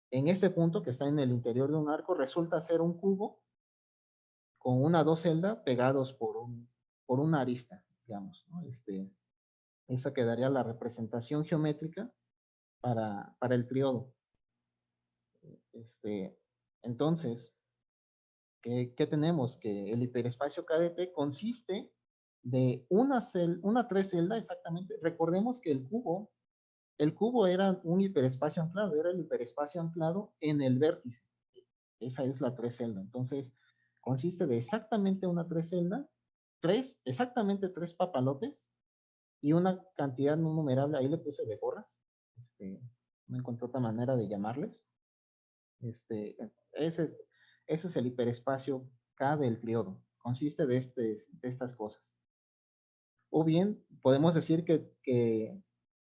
en este punto que está en el interior de un arco resulta ser un cubo con una docelda pegados por una arista, digamos, ¿no? Esa quedaría la representación geométrica para el triodo. Este, entonces, ¿qué tenemos? Que el hiperespacio KDT consiste de una tres celda exactamente. Recordemos que el cubo era un hiperespacio anclado, era el hiperespacio anclado en el vértice. Esa es la tres celda. Entonces, consiste de exactamente una tres celda, exactamente tres papalotes y una cantidad no numerable. Ahí le puse de gorras. No encontré otra manera de llamarles. Este, ese, ese es el hiperespacio K del triodo. Consiste de estas cosas. O bien, podemos decir que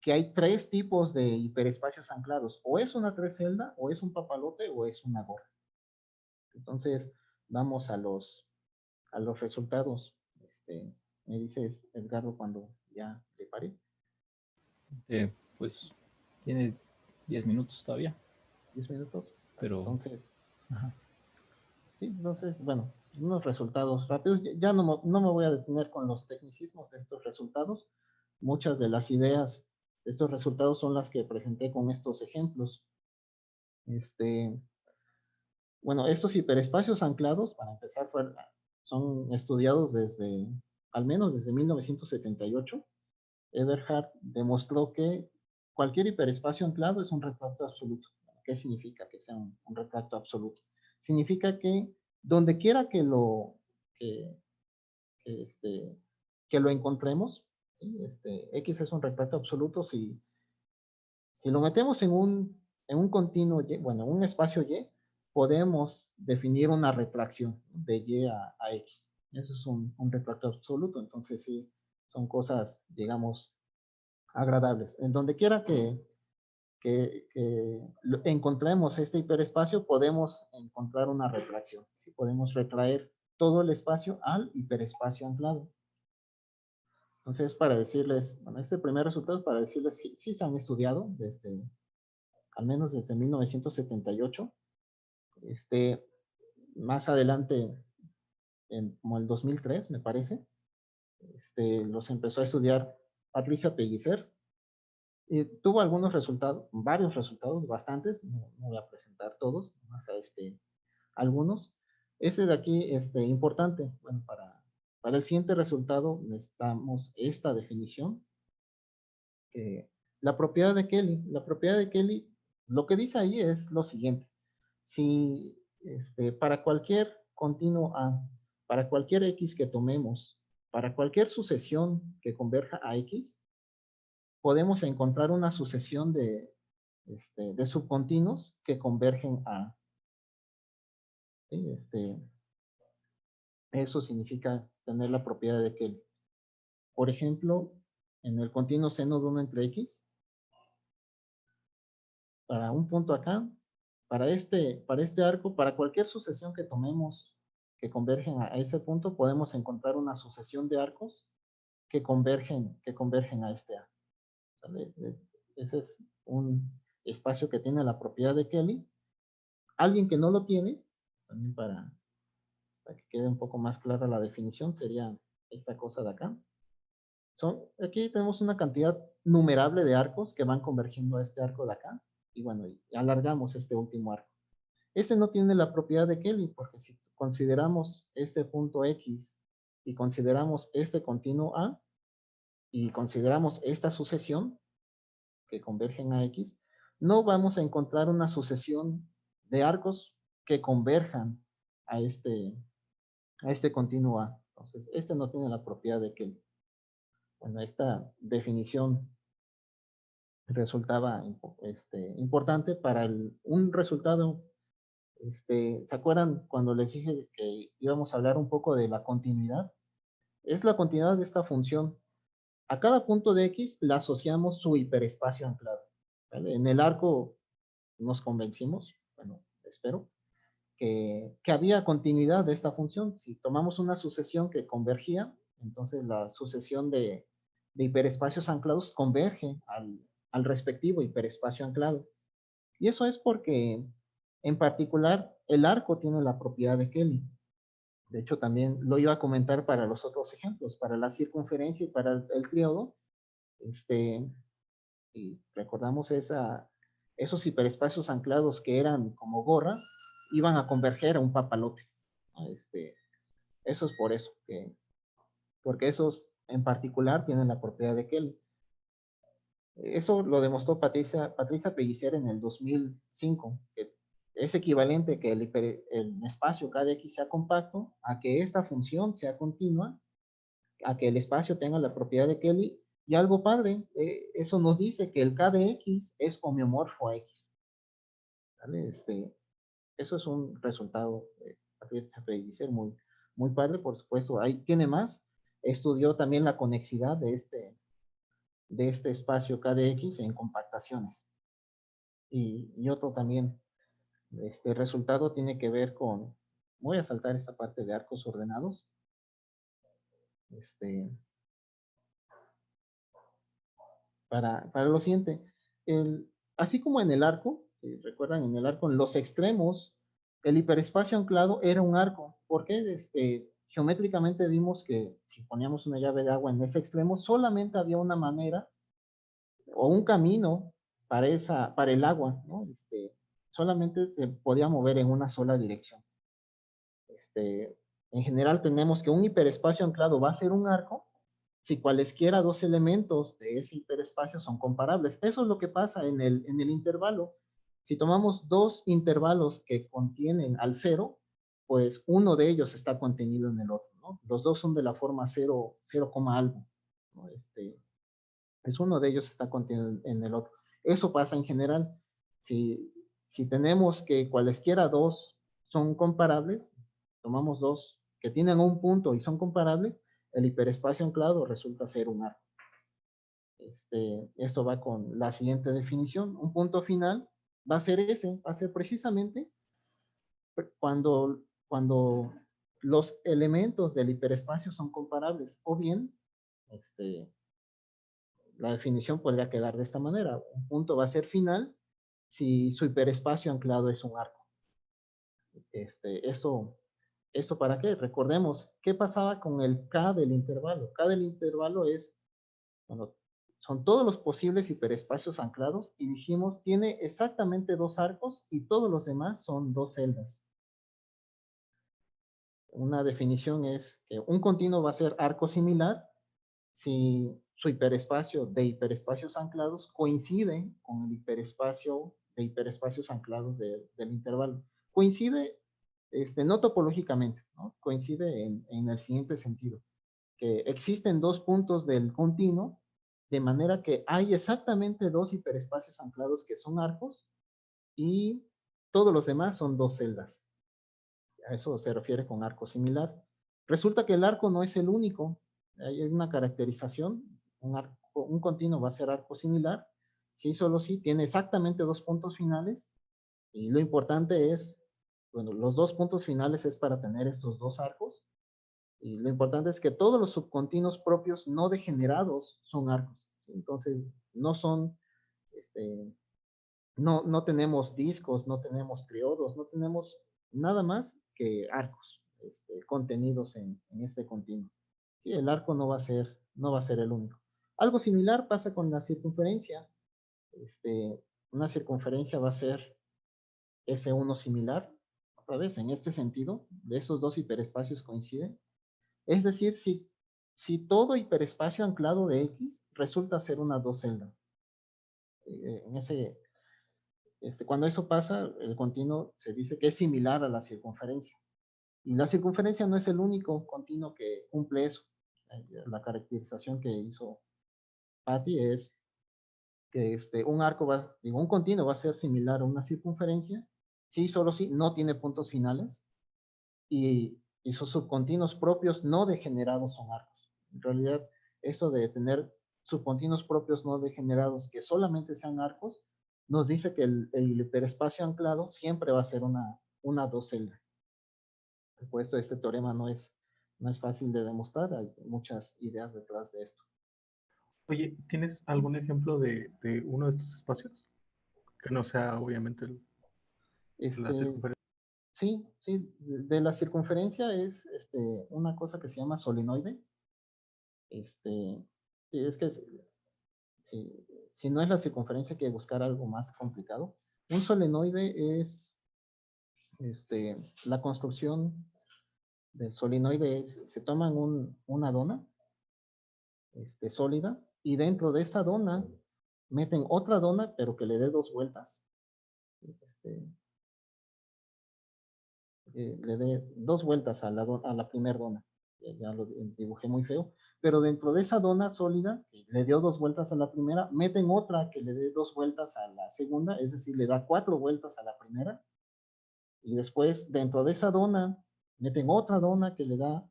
hay tres tipos de hiperespacios anclados. O es una tres celda, o es un papalote, o es una gorra. Entonces, vamos a los resultados. Me dices, Edgardo, cuando ya te pare. Pues tiene 10 minutos todavía, 10 minutos. pero Entonces, ajá. sí, entonces, bueno, unos resultados rápidos. Ya no me voy a detener con los tecnicismos de estos resultados. Muchas de las ideas de estos resultados son las que presenté con estos ejemplos. Este, bueno, estos hiperespacios anclados, para empezar, son estudiados al menos desde 1978. Eberhard demostró que cualquier hiperespacio anclado es un retracto absoluto. ¿Qué significa que sea un retracto absoluto? Significa que donde quiera que, que, este, que lo encontremos, ¿sí? X es un retracto absoluto si lo metemos en un continuo Y, bueno, un espacio Y, podemos definir una retracción de Y a X. Eso es un retracto absoluto. Entonces, sí, son cosas, digamos, agradables. En donde quiera encontremos este hiperespacio, podemos encontrar una retracción. ¿Sí? Podemos retraer todo el espacio al hiperespacio anclado. Entonces, para decirles, bueno, este primer resultado es para decirles si sí se han estudiado desde, al menos desde 1978. Más adelante, como el 2003, me parece, los empezó a estudiar Patricia Pellicer. Tuvo algunos resultados, varios resultados, bastantes, no voy a presentar todos, más algunos. Este de aquí, importante, bueno, para el siguiente resultado necesitamos esta definición. La propiedad de Kelly, lo que dice ahí es lo siguiente. Si para cualquier continuo A, para cualquier X que tomemos, para cualquier sucesión que converja a X, podemos encontrar una sucesión de subcontinuos que convergen a. ¿Sí? Eso significa tener la propiedad de Kelly. Por ejemplo, en el continuo seno de 1 entre X, para un punto acá, para este arco, para cualquier sucesión que tomemos que convergen a ese punto, podemos encontrar una sucesión de arcos que convergen a este arco. ¿Sale? Ese es un espacio que tiene la propiedad de Kelly. Alguien que no lo tiene, también para que quede un poco más clara la definición, sería esta cosa de acá. Aquí tenemos una cantidad numerable de arcos que van convergiendo a este arco de acá. Y bueno, y alargamos este último arco. Este no tiene la propiedad de Kelly, porque si consideramos este punto X y consideramos este continuo A y consideramos esta sucesión que convergen a X, no vamos a encontrar una sucesión de arcos que converjan a este continuo A. Entonces, este no tiene la propiedad de Kelly. Bueno, esta definición resultaba importante para un resultado. ¿Se acuerdan cuando les dije que íbamos a hablar un poco de la continuidad? Es la continuidad de esta función. A cada punto de X le asociamos su hiperespacio anclado. ¿Vale? En el arco nos convencimos, bueno, espero, que había continuidad de esta función. Si tomamos una sucesión que convergía, entonces la sucesión de hiperespacios anclados converge al respectivo hiperespacio anclado. Y eso es porque, en particular, el arco tiene la propiedad de Kelly. De hecho, también lo iba a comentar para los otros ejemplos, para la circunferencia y para el tríodo. Si recordamos esos hiperespacios anclados que eran como gorras, iban a converger a un papalote. Eso es por eso, porque esos en particular tienen la propiedad de Kelly. Eso lo demostró Patricia Pellicer en el 2005, que es equivalente que el espacio KDX sea compacto a que esta función sea continua, a que el espacio tenga la propiedad de Kelly. Y algo padre, eso nos dice que el KDX es homeomorfo a X. ¿Vale? Eso es un resultado de Patricia Pellicer muy, muy padre, por supuesto. Ahí tiene más. Estudió también la conexidad de este espacio KDX en compactaciones. Y otro también, resultado tiene que ver con, voy a saltar esta parte de arcos ordenados. Para lo siguiente, así como en el arco, si recuerdan, en el arco, en los extremos, el hiperespacio anclado era un arco. Porque geométricamente vimos que si poníamos una llave de agua en ese extremo, solamente había una manera o un camino para el agua, ¿no? Solamente se podía mover en una sola dirección. En general tenemos que un hiperespacio anclado va a ser un arco si cualesquiera dos elementos de ese hiperespacio son comparables. Eso es lo que pasa en el intervalo. Si tomamos dos intervalos que contienen al cero, pues uno de ellos está contenido en el otro, ¿no? Los dos son de la forma 0, algo, ¿no? Es uno de ellos está contenido en el otro. Eso pasa en general. Si tenemos que cualesquiera dos son comparables, tomamos dos que tienen un punto y son comparables, el hiperespacio anclado resulta ser un arco. Esto va con la siguiente definición. Un punto final va a ser ese, va a ser precisamente cuando los elementos del hiperespacio son comparables, o bien la definición podría quedar de esta manera. Un punto va a ser final si su hiperespacio anclado es un arco. ¿Esto para qué? Recordemos, ¿qué pasaba con el K del intervalo? K del intervalo es, bueno, son todos los posibles hiperespacios anclados y dijimos, tiene exactamente dos arcos y todos los demás son dos celdas. Una definición es que un continuo va a ser arco similar si su hiperespacio de hiperespacios anclados coincide con el hiperespacio de hiperespacios anclados del intervalo. Coincide, no topológicamente, ¿no? Coincide en el siguiente sentido, que existen dos puntos del continuo, de manera que hay exactamente dos hiperespacios anclados que son arcos y todos los demás son dos celdas. A eso se refiere con arco similar. Resulta que el arco no es el único. Hay una caracterización. Un continuo va a ser arco similar. Sí, solo sí, tiene exactamente dos puntos finales. Y lo importante es, bueno, los dos puntos finales es para tener estos dos arcos. Y lo importante es que todos los subcontinuos propios no degenerados son arcos. Entonces, no son, este, no tenemos discos, no tenemos triodos, no tenemos nada más que arcos contenidos en este continuo. Sí, el arco no va a ser el único. Algo similar pasa con la circunferencia. Una circunferencia va a ser S1 similar. Otra vez, en este sentido, de esos dos hiperespacios coinciden. Es decir, si todo hiperespacio anclado de X resulta ser una dos celda. En ese, cuando eso pasa, el continuo se dice que es similar a la circunferencia. Y la circunferencia no es el único continuo que cumple eso. La caracterización que hizo Patty es que un continuo va a ser similar a una circunferencia, si solo si no tiene puntos finales y sus subcontinuos propios no degenerados son arcos. En realidad, eso de tener subcontinuos propios no degenerados que solamente sean arcos, nos dice que el hiperespacio anclado siempre va a ser una dos celda. Por supuesto, este teorema no es fácil de demostrar, hay muchas ideas detrás de esto. Oye, ¿tienes algún ejemplo de uno de estos espacios? Que no sea obviamente la Este, circunferencia. sí, de la circunferencia es una cosa que se llama solenoide. Sí, es que si, si no es la circunferencia, hay que buscar algo más complicado. Un solenoide es la construcción del solenoide. Se toman una dona sólida y dentro de esa dona meten otra dona, pero que le dé dos vueltas. Le dé dos vueltas a la primera dona. Ya lo dibujé muy feo. Pero dentro de esa dona sólida, que le dio dos vueltas a la primera, meten otra que le dé dos vueltas a la segunda, es decir, le da cuatro vueltas a la primera. Y después, dentro de esa dona, meten otra dona que le da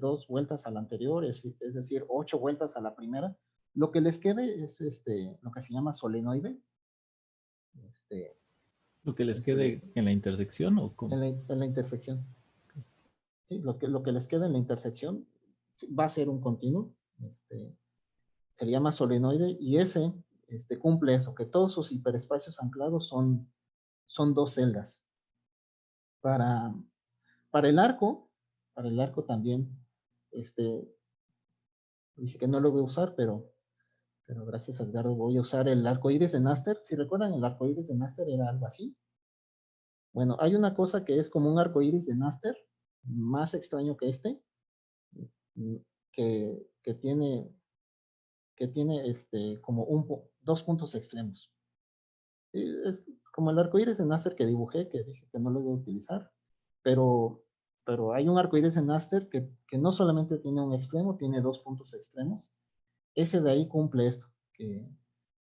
dos vueltas a la anterior, es decir, ocho vueltas a la primera. Lo que les quede es lo que se llama solenoide. Este, Lo que les quede en la intersección o cómo. en la intersección. ¿Sí? Lo que les queda en la intersección va a ser un continuo. Se le llama solenoide y ese cumple eso, que todos sus hiperespacios anclados son dos celdas. Para, para el arco, también, dije que no lo voy a usar, pero gracias a Edgardo voy a usar el arco iris de Naster. Si recuerdan, el arco iris de Naster era algo así. Bueno, hay una cosa que es como un arco iris de Naster, más extraño que que tiene como dos puntos extremos. Es como el arco iris de Naster que dibujé, que dije que no lo voy a utilizar, pero, pero hay un arco iris de Naster que no solamente tiene un extremo, tiene dos puntos extremos. Ese de ahí cumple esto, que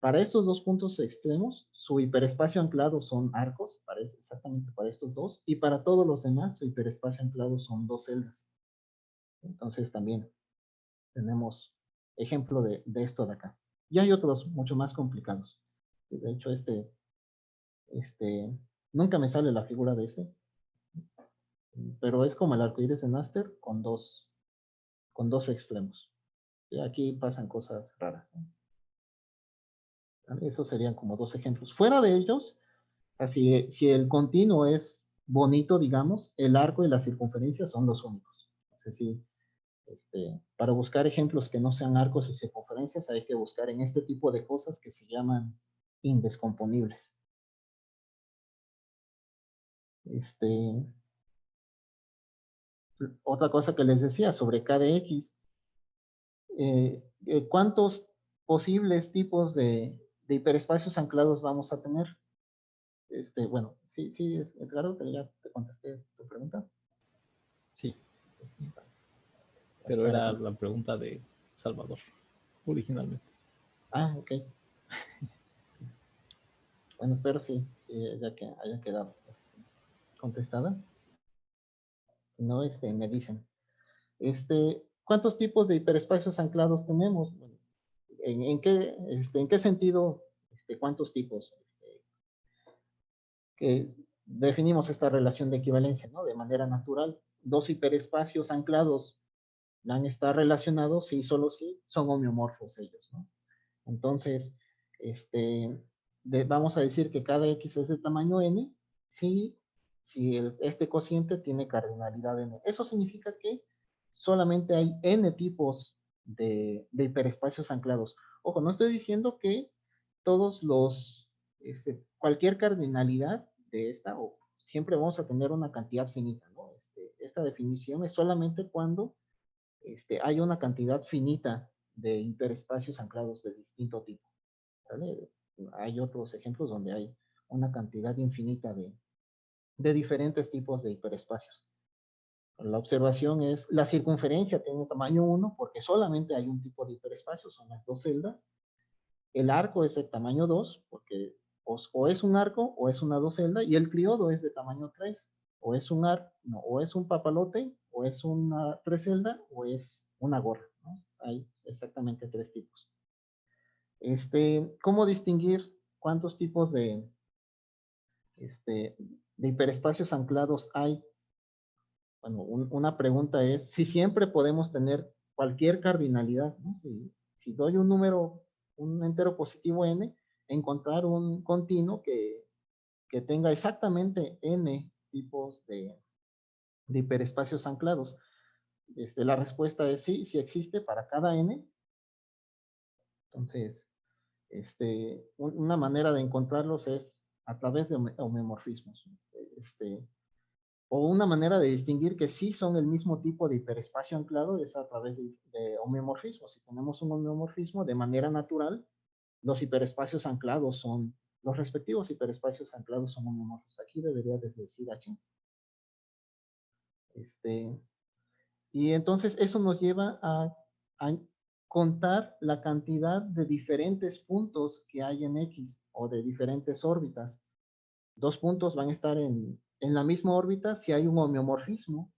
para estos dos puntos extremos, su hiperespacio anclado son arcos, exactamente para estos dos, y para todos los demás, su hiperespacio anclado son dos celdas. Entonces también tenemos ejemplo de esto de acá. Y hay otros mucho más complicados. De hecho, nunca me sale la figura de ese, pero es como el arcoíris de Naster con dos extremos. Y aquí pasan cosas raras, ¿no? Esos serían como dos ejemplos. Fuera de ellos, así, si el continuo es bonito, digamos, el arco y la circunferencia son los únicos. Entonces, sí, para buscar ejemplos que no sean arcos y circunferencias, hay que buscar en este tipo de cosas que se llaman indescomponibles. Otra cosa que les decía sobre K de X, ¿cuántos posibles tipos de hiperespacios anclados vamos a tener? Bueno, sí, es claro que ya te contesté tu pregunta. Sí, pero era la pregunta de Salvador, originalmente. Ah, ok. Bueno, espero sí, ya que haya quedado contestada. Si no, me dicen. ¿Cuántos tipos de hiperespacios anclados tenemos? Bueno, ¿en qué sentido, cuántos tipos? Que definimos esta relación de equivalencia, ¿no? De manera natural. Dos hiperespacios anclados van a estar relacionados si solo si son homeomorfos ellos, ¿no? Entonces, vamos a decir que cada X es de tamaño n si este cociente tiene cardinalidad n. Eso significa que solamente hay n tipos de hiperespacios anclados. Ojo, no estoy diciendo que todos cualquier cardinalidad de esta, o siempre vamos a tener una cantidad finita, ¿no? Esta definición es solamente cuando hay una cantidad finita de hiperespacios anclados de distinto tipo, ¿vale? Hay otros ejemplos donde hay una cantidad infinita de diferentes tipos de hiperespacios. La observación es, la circunferencia tiene tamaño 1 porque solamente hay un tipo de hiperespacio, son las dos celdas. El arco es de tamaño 2 porque o es un arco o es una docelda, y el triodo es de tamaño 3, o es un no, o es un papalote, o es una trecelda, o es una gorra, ¿no? Hay exactamente tres tipos. ¿Cómo distinguir cuántos tipos de hiperespacios anclados hay? Bueno, una pregunta es si siempre podemos tener cualquier cardinalidad, ¿no? Si doy un número, un entero positivo n, encontrar un continuo que tenga exactamente n tipos de hiperespacios anclados. La respuesta es sí, sí existe para cada n. Entonces, una manera de encontrarlos es a través de homeomorfismos. O una manera de distinguir que sí son el mismo tipo de hiperespacio anclado es a través de homeomorfismos. Si tenemos un homeomorfismo de manera natural, los hiperespacios anclados son, los respectivos hiperespacios anclados son homeomorfos. Aquí debería de decir H. Y entonces eso nos lleva a contar la cantidad de diferentes puntos que hay en X o de diferentes órbitas. Dos puntos van a estar en la misma órbita si hay un homeomorfismo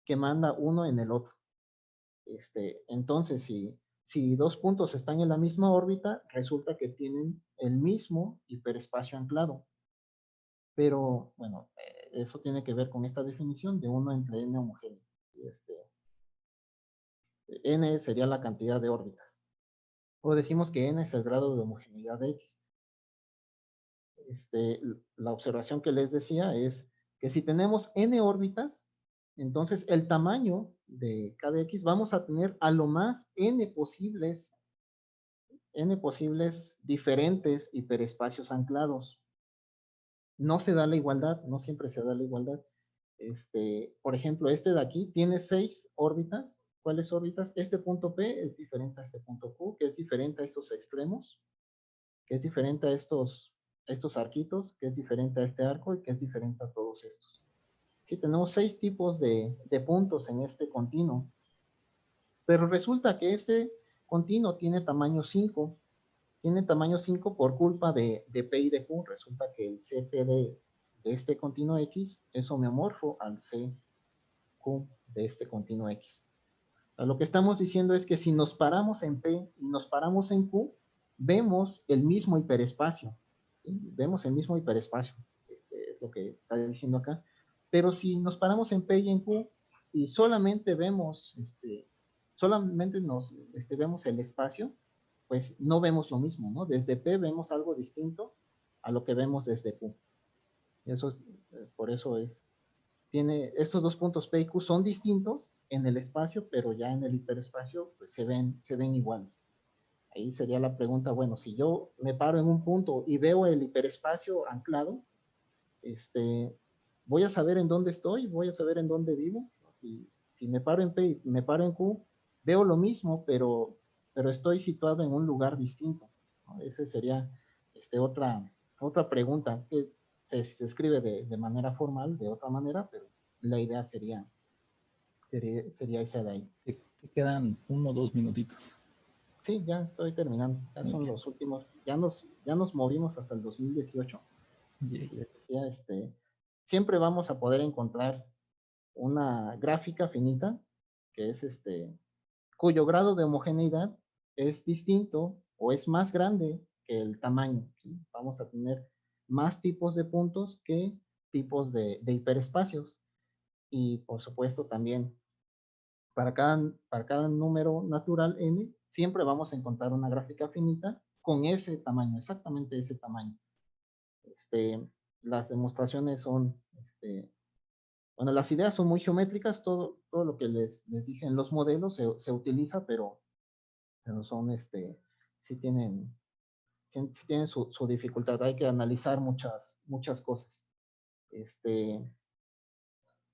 que manda uno en el otro. Entonces, si dos puntos están en la misma órbita, resulta que tienen el mismo hiperespacio anclado. Pero, bueno, eso tiene que ver con esta definición de 1 entre n homogéneo. N sería la cantidad de órbitas. O decimos que n es el grado de homogeneidad de X. La observación que les decía es que si tenemos n órbitas, entonces el tamaño de cada X vamos a tener a lo más n posibles diferentes hiperespacios anclados. No se da la igualdad, no siempre se da la igualdad. Por ejemplo, este de aquí tiene 6 órbitas. ¿Cuáles órbitas? Este punto P es diferente a este punto Q, que es diferente a estos extremos, que es diferente a estos arquitos, que es diferente a este arco y que es diferente a todos estos. Sí, tenemos 6 tipos de puntos en este continuo, pero resulta que este continuo tiene tamaño 5. Tiene tamaño 5 por culpa de P y de Q. Resulta que el CP de este continuo X es homeomorfo al CQ de este continuo X. Lo que estamos diciendo es que si nos paramos en P y nos paramos en Q, vemos el mismo hiperespacio. ¿Sí? Vemos el mismo hiperespacio, es lo que está diciendo acá. Pero si nos paramos en P y en Q y solamente vemos, vemos el espacio, pues no vemos lo mismo, ¿no? Desde P vemos algo distinto a lo que vemos desde Q. Y eso es, por eso tiene, estos dos puntos P y Q son distintos en el espacio, pero ya en el hiperespacio pues, se ven iguales. Ahí sería la pregunta, bueno, si yo me paro en un punto y veo el hiperespacio anclado, voy a saber en dónde estoy, voy a saber en dónde vivo. Si me paro en P y me paro en Q, veo lo mismo, pero estoy situado en un lugar distinto, ¿no? Esa sería otra pregunta que se escribe de manera formal, de otra manera, pero la idea sería esa de ahí. Te quedan 1 o 2 minutitos. Sí, ya estoy terminando. Ya son los últimos. Ya nos movimos hasta el 2018. Ya, siempre vamos a poder encontrar una gráfica finita que es cuyo grado de homogeneidad es distinto o es más grande que el tamaño, ¿sí? Vamos a tener más tipos de puntos que tipos de hiperespacios. Y por supuesto también para cada número natural n, siempre vamos a encontrar una gráfica finita con ese tamaño, exactamente ese tamaño. Las demostraciones son, bueno, las ideas son muy geométricas, todo lo que les dije en los modelos se utiliza, pero son, sí tienen, sí tienen su dificultad, hay que analizar muchas cosas.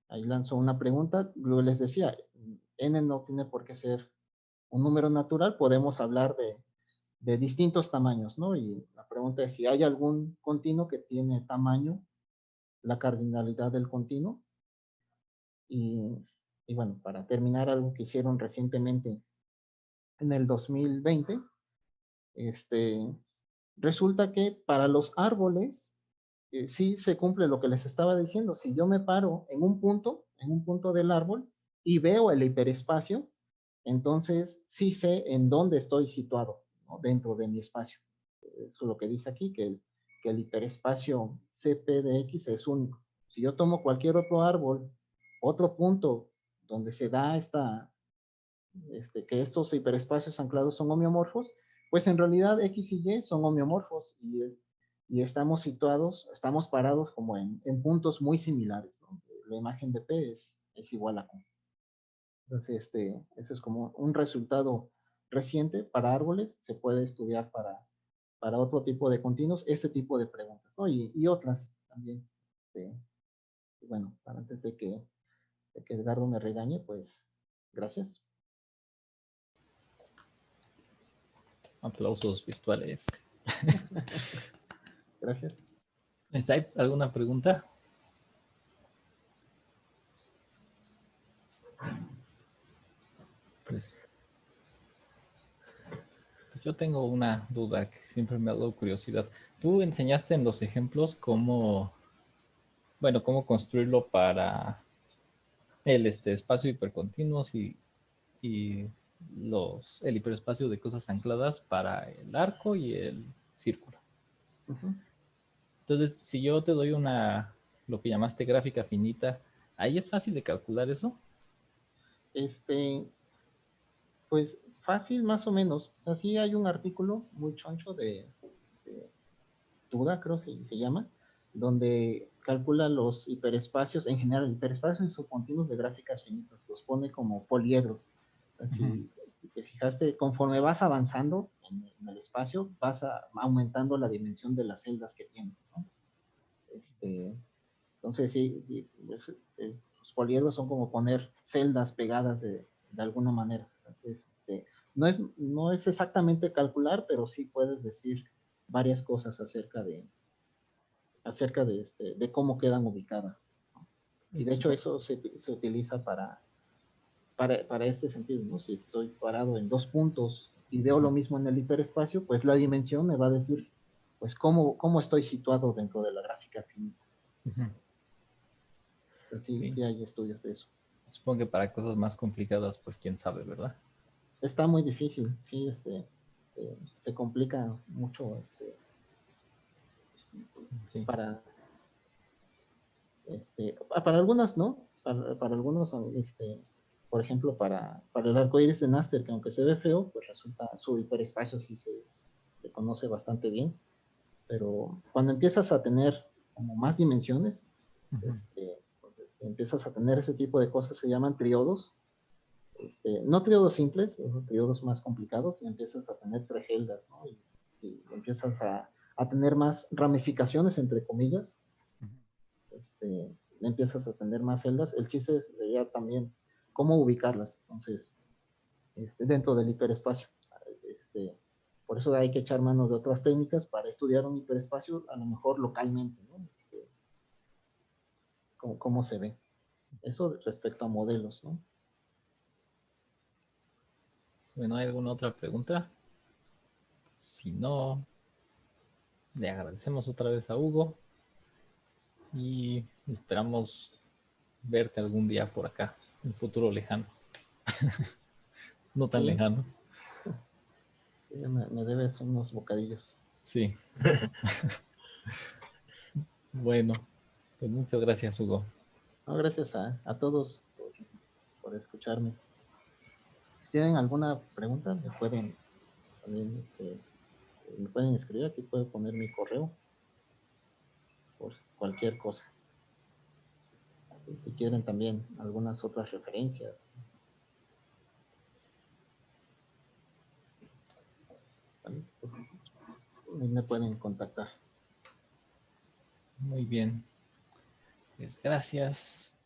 Ahí lanzó una pregunta, luego les decía, n no tiene por qué ser un número natural, podemos hablar de distintos tamaños, ¿no? Y la pregunta es si hay algún continuo que tiene tamaño, la cardinalidad del continuo. Y, y bueno, para terminar, algo que hicieron recientemente en el 2020, resulta que para los árboles, sí se cumple lo que les estaba diciendo. Si yo me paro en un punto del árbol y veo el hiperespacio, entonces sí sé en dónde estoy situado, ¿no? Dentro de mi espacio. Eso es lo que dice aquí, que el hiperespacio CP de X es único. Si yo tomo cualquier otro árbol, otro punto donde se da que estos hiperespacios anclados son homeomorfos, pues en realidad X y Y son homeomorfos y estamos situados, estamos parados como en puntos muy similares, ¿no? La imagen de P es igual a Q. Entonces, ese es como un resultado reciente para árboles, se puede estudiar para otro tipo de continuos, este tipo de preguntas, ¿no? Y otras también. Bueno, antes de que Edgardo me regañe, pues, gracias. Aplausos virtuales. Gracias. ¿Está alguna pregunta? Pues yo tengo una duda que siempre me ha dado curiosidad. Tú enseñaste en los ejemplos cómo, bueno, cómo construirlo para el espacio hipercontinuos y el hiperespacio de cosas ancladas para el arco y el círculo. Uh-huh. Entonces, si yo te doy lo que llamaste gráfica finita, ¿ahí es fácil de calcular eso? Pues fácil más o menos. O sea, sí hay un artículo muy choncho de Duda, creo que se llama, donde calcula los hiperespacios, en general, hiperespacios subcontinuos de gráficas finitas, los pone como poliedros. Si te fijaste, conforme vas avanzando en el espacio, aumentando la dimensión de las celdas que tienes, ¿no? Entonces, sí pues, los poliedros son como poner celdas pegadas de alguna manera. Entonces, no es exactamente calcular, pero sí puedes decir varias cosas de cómo quedan ubicadas. Y de hecho eso se utiliza para este sentido, ¿no? Si estoy parado en dos puntos y veo lo mismo en el hiperespacio, pues la dimensión me va a decir, pues, cómo estoy situado dentro de la gráfica finita. Sí, sí hay estudios de eso. Supongo que para cosas más complicadas, pues quién sabe, ¿verdad? Está muy difícil, sí, complica mucho Sí. para algunas, ¿no? Para algunos, por ejemplo, para el arco iris de Naster, que aunque se ve feo, pues resulta su hiperespacio sí se conoce bastante bien. Pero cuando empiezas a tener como más dimensiones, Ujú. pues, empiezas a tener ese tipo de cosas, se llaman triodos. No triodos simples, son triodos más complicados, y empiezas a tener tres celdas, ¿no? Y empiezas a tener más ramificaciones, entre comillas, empiezas a tener más celdas. El chiste sería también cómo ubicarlas, entonces, dentro del hiperespacio. Este, por eso hay que echar mano de otras técnicas para estudiar un hiperespacio, a lo mejor localmente, ¿no? Cómo se ve. Eso respecto a modelos, ¿no? Bueno, ¿hay alguna otra pregunta? Si no, le agradecemos otra vez a Hugo y esperamos verte algún día por acá, en un futuro lejano. No tan Sí, lejano. me debes unos bocadillos. Sí. Bueno, pues muchas gracias, Hugo. No, gracias a todos por escucharme. Si tienen alguna pregunta, también, me pueden escribir. Aquí puedo poner mi correo por cualquier cosa. Si quieren también algunas otras referencias, ¿vale? Pues, ahí me pueden contactar. Muy bien. Pues gracias.